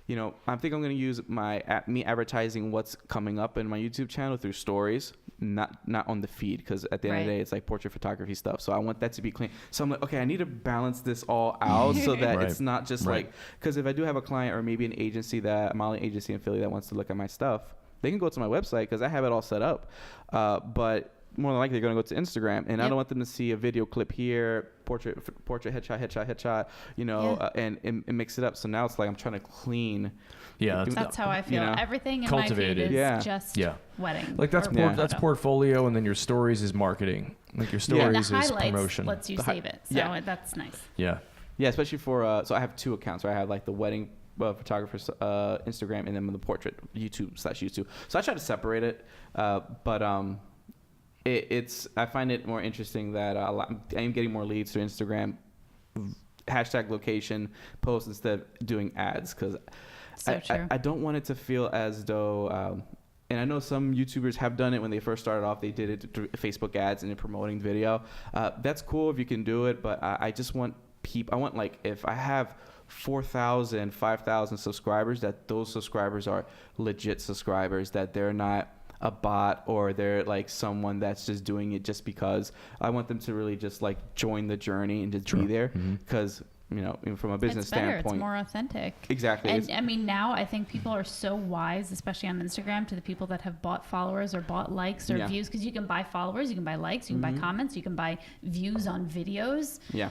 I think I'm going to use me advertising what's coming up in my YouTube channel through stories, not on the feed, because at the end of the day, it's like portrait photography stuff. So I want that to be clean. So I'm like, okay, I need to balance this all out so that it's not just like, because if I do have a client or maybe an agency, a modeling agency in Philly that wants to look at my stuff, they can go to my website because I have it all set up. But more than likely they're going to go to Instagram, and I don't want them to see a video clip here, portrait, headshot, and mix it up. So now it's like I'm trying to clean. That's how I feel. Everything in my feed is just wedding. Like that's portfolio, and then your stories is marketing. Like your stories is promotion. Lets you save it. So that's nice. Yeah, especially for so I have two accounts where I have like the wedding photographer's Instagram and then the portrait YouTube. So I try to separate it, but I find it more interesting that I am getting more leads through Instagram, hashtag location posts instead of doing ads, because I don't want it to feel as though, and I know some YouTubers have done it when they first started off, they did it through Facebook ads and they're promoting video. That's cool if you can do it, but I just want people. I want like if I have 4,000, 5,000 subscribers, that those subscribers are legit subscribers, that they're not a bot or they're like someone that's just doing it just because. I want them to really just like join the journey and just be there, because you know, from a business standpoint, it's more authentic. Exactly. And I mean, now I think people are so wise, especially on Instagram, to the people that have bought followers or bought likes or views, because you can buy followers, you can buy likes, you can buy comments, you can buy views on videos. Yeah.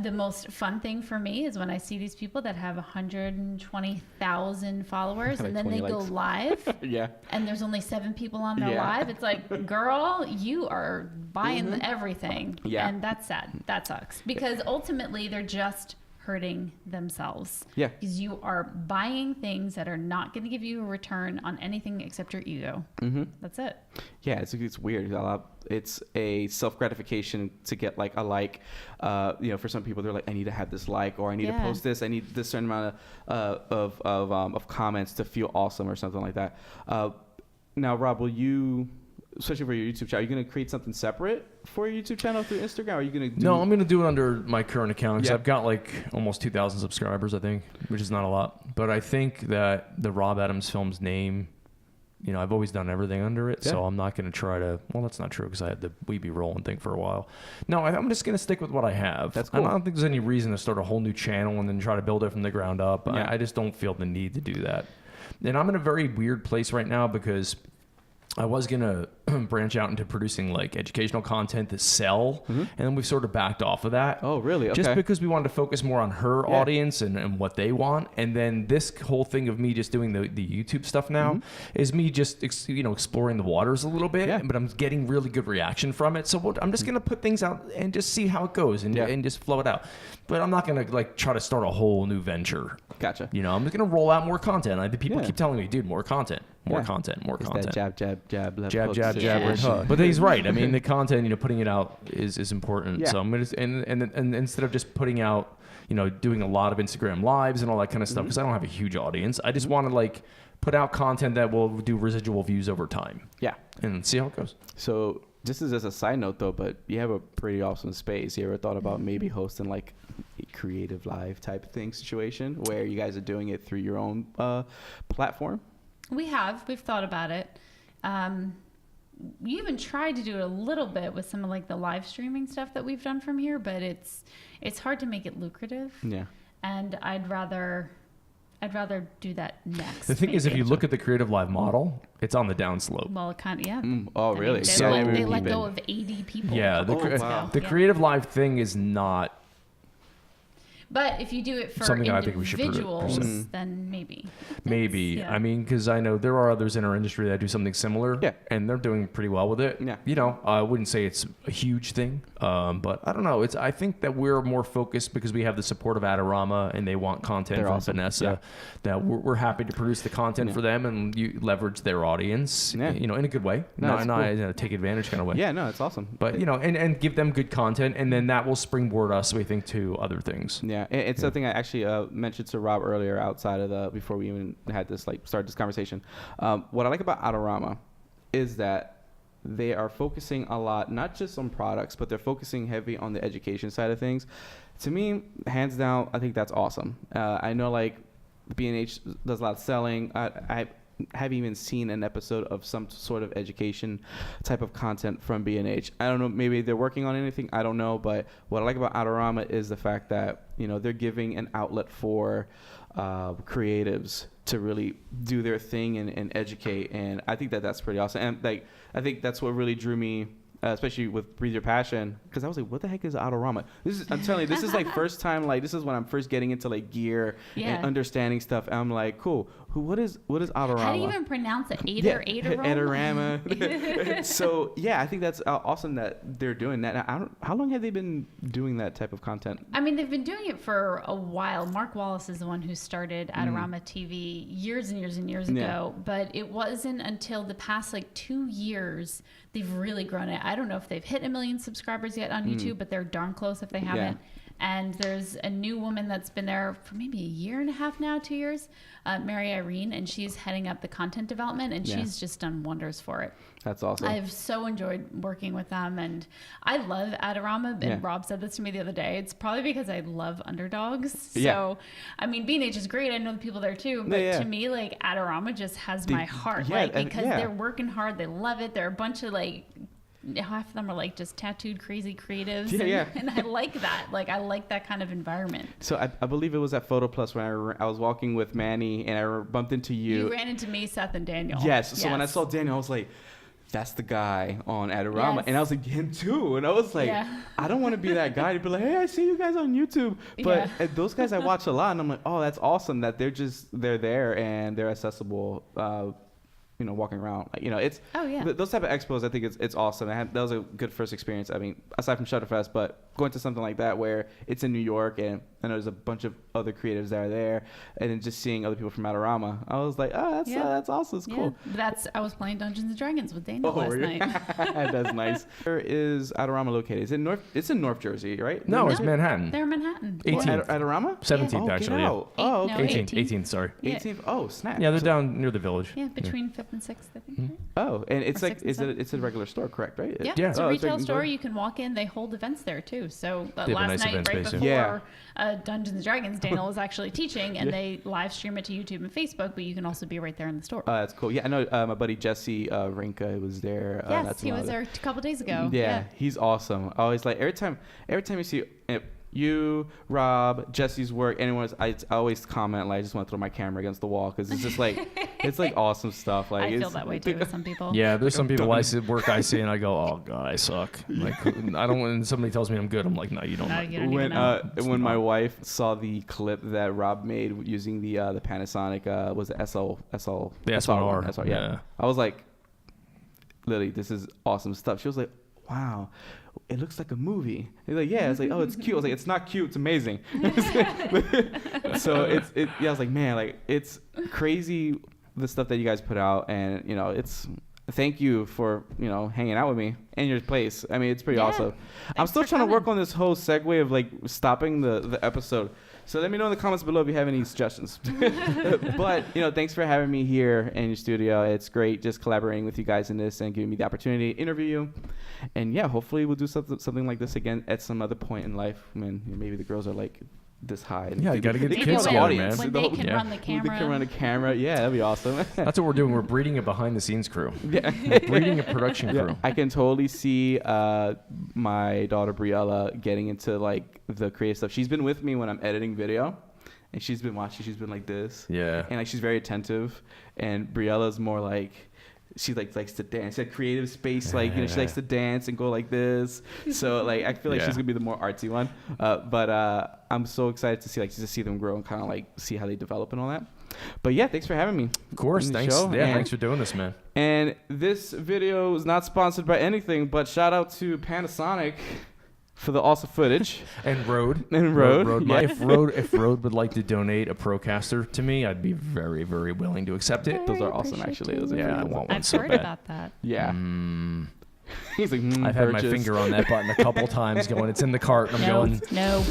The most fun thing for me is when I see these people that have 120,000 followers and then they go live. Yeah. And there's only 7 people on their live. It's like, girl, you are buying everything. Yeah. And that's sad. That sucks. Because ultimately they're just hurting themselves. Yeah. Because you are buying things that are not going to give you a return on anything except your ego. That's it. Yeah, it's weird. It's a self-gratification to get like a like. You know, for some people, they're like, I need to have this like, or I need to post this. I need this certain amount of comments to feel awesome or something like that. Now, Rob, will you, especially for your YouTube channel, are you going to create something separate for your YouTube channel through Instagram? Or are you going to do... No, I'm going to do it under my current account, because I've got like almost 2,000 subscribers, I think, which is not a lot. But I think that the Rob Adams Films name, you know, I've always done everything under it, so I'm not going to try to... Well, that's not true, because I had the We Be Rolling thing for a while. No, I'm just going to stick with what I have. That's cool. I don't think there's any reason to start a whole new channel and then try to build it from the ground up. Yeah. I just don't feel the need to do that. And I'm in a very weird place right now, because I was going to branch out into producing like educational content to sell, and then we've sort of backed off of that. Oh, really? Okay. Just because we wanted to focus more on her audience and what they want. And then this whole thing of me just doing the YouTube stuff now is me just exploring the waters a little bit, but I'm getting really good reaction from it. So I'm just going to put things out and just see how it goes and just flow it out. But I'm not going to like try to start a whole new venture. Gotcha. You know, I'm just going to roll out more content. People keep telling me, dude, more content, more content. It's that jab, left jab, hook jab, situation. hook. But he's right. I mean, the content, putting it out is important. Yeah. So I'm gonna and instead of just putting out, doing a lot of Instagram lives and all that kind of stuff, because I don't have a huge audience. I just want to like put out content that will do residual views over time. Yeah. And see how it goes. So just as a side note though, but you have a pretty awesome space. You ever thought about maybe hosting like a creative live type of thing situation where you guys are doing it through your own platform? We've thought about it. We even tried to do it a little bit with some of like the live streaming stuff that we've done from here, but it's hard to make it lucrative. Yeah. And I'd rather do that next. The thing is, if you look at the Creative Live model, it's on the downslope. Well, it kind of, yeah. Oh, really? They let go of 80 people. Yeah. The Creative Live thing is not. But if you do it for something individuals, then maybe. Maybe. Yeah. I mean, because I know there are others in our industry that do something similar, and they're doing pretty well with it. Yeah. I wouldn't say it's a huge thing, but I don't know. I think that we're more focused because we have the support of Adorama, and they want content from Vanessa. That we're happy to produce the content for them, and you leverage their audience, in a good way, not cool. Take advantage kind of way. Yeah, no, it's awesome. But and give them good content, and then that will springboard us, we think, to other things. Yeah. It's something I actually mentioned to Rob earlier outside of before we even had this started this conversation. What I like about Adorama is that they are focusing a lot, not just on products, but they're focusing heavy on the education side of things. To me, hands down, I think that's awesome. I know like B&H does a lot of selling. I haven't even seen an episode of some sort of education type of content from B&H. I don't know, maybe they're working on anything, I don't know, but what I like about Adorama is the fact that, they're giving an outlet for creatives to really do their thing and educate, and I think that's pretty awesome. And I think that's what really drew me, especially with Breathe Your Passion, because I was like, what the heck is Adorama? I'm telling you, this is like first time, this is when I'm first getting into like gear and understanding stuff. And I'm like, cool. What is Adorama? How do you even pronounce it? Adorama? So yeah, I think that's awesome that they're doing that. How long have they been doing that type of content? I mean, they've been doing it for a while. Mark Wallace is the one who started Adorama TV years and years and years ago, but it wasn't until the past 2 years they've really grown it. I don't know if they've hit 1 million subscribers yet on YouTube, but they're darn close if they haven't. And there's a new woman that's been there for maybe a year and a half now, 2 years, Mary Irene, and she's heading up the content development, and she's just done wonders for it. That's awesome. I've so enjoyed working with them, and I love Adorama, and Rob said this to me the other day. It's probably because I love underdogs. So, I mean, B&H is great. I know the people there too, but to me, like, Adorama just has my heart, because they're working hard. They love it. They're a bunch of, like, half of them are like just tattooed crazy creatives, and I like that. Like, I like that kind of environment. So I believe it was at Photo Plus when I was walking with Manny and I bumped into you. You ran into me, Seth, and Daniel. Yes. So when I saw Daniel, I was like, that's the guy on Adorama. And I was like, him too. And I was like, I don't want to be that guy to be like, hey, I see you guys on YouTube. But those guys I watch a lot, and I'm like, oh, that's awesome that they're there and they're accessible. You know, walking around, you know, it's those type of expos. I think it's awesome. That was a good first experience. I mean, aside from Shutterfest, but going to something like that where it's in New York and I know there's a bunch of other creatives that are there, and then just seeing other people from Adorama, I was like, oh, that's awesome. It's cool. I was playing Dungeons and Dragons with Daniel last night. That's nice. Where is Adorama located? Is it It's in North Jersey, right? No, it's Manhattan. They're Manhattan. 18th. Adorama? 17th, actually. Oh, okay. 18th, sorry. 18th. Oh, snap. Yeah, they're down near the Village. Yeah, between 5th and 6th, I think. Right? Oh, and it's like, it's a regular store, correct, right? Yeah, it's a retail store. You can walk in. They hold events there too. So last night, right before Dungeons and Dragons, Daniel was actually teaching, and they live stream it to YouTube and Facebook, but you can also be right there in the store. That's cool. Yeah, I know my buddy Jesse Rinka was there. Yes, he was there a couple days ago. Yeah, he's awesome. I always like every time you see you, Rob, Jesse's work, I always comment like I just want to throw my camera against the wall because it's just like it's like awesome stuff. Like I feel that way too with some people. Yeah, there's some people I see and I go, oh god, I suck. Like I don't. When somebody tells me I'm good, I'm like, no, you don't. No, you don't even know. When my wife saw the clip that Rob made using the Panasonic was it SL the SLR. SLR, yeah. I was like, Lily, this is awesome stuff. She was like, wow. It looks like a movie. He's like, yeah. It's like, oh, it's cute. I was like, it's not cute. It's amazing. So I was like, man, like it's crazy the stuff that you guys put out, and you know, thank you for hanging out with me in your place. I mean, it's pretty awesome. I'm still trying to work on this whole segue of like stopping the episode. So let me know in the comments below if you have any suggestions. But, thanks for having me here in your studio. It's great just collaborating with you guys in this and giving me the opportunity to interview you. And yeah, hopefully we'll do something like this again at some other point in life when maybe the girls are like this high. Yeah, you got to get the kids together, man. When they can run the camera. They can run a camera. Yeah, that'd be awesome. That's what we're doing. We're breeding a behind-the-scenes crew. Yeah. We're breeding a production crew. I can totally see my daughter Briella getting into like the creative stuff. She's been with me when I'm editing video, and she's been watching. She's been like this. Yeah. And like she's very attentive, and Briella's more like. She likes to dance. That creative space, like she likes to dance and go like this. So like I feel like she's gonna be the more artsy one. But I'm so excited to see them grow and kind of like see how they develop and all that. But yeah, thanks for having me. Of course, thanks. Thanks for doing this, man. And this video is not sponsored by anything, but shout out to Panasonic for the awesome footage. And Rode. Yeah. If Rode would like to donate a Procaster to me, I'd be very, very willing to accept it. Those are awesome, actually. Those are I want one I've so heard bad. about that. Yeah. He's like, I've had my finger on that button a couple times going, it's in the cart, and I'm going, No.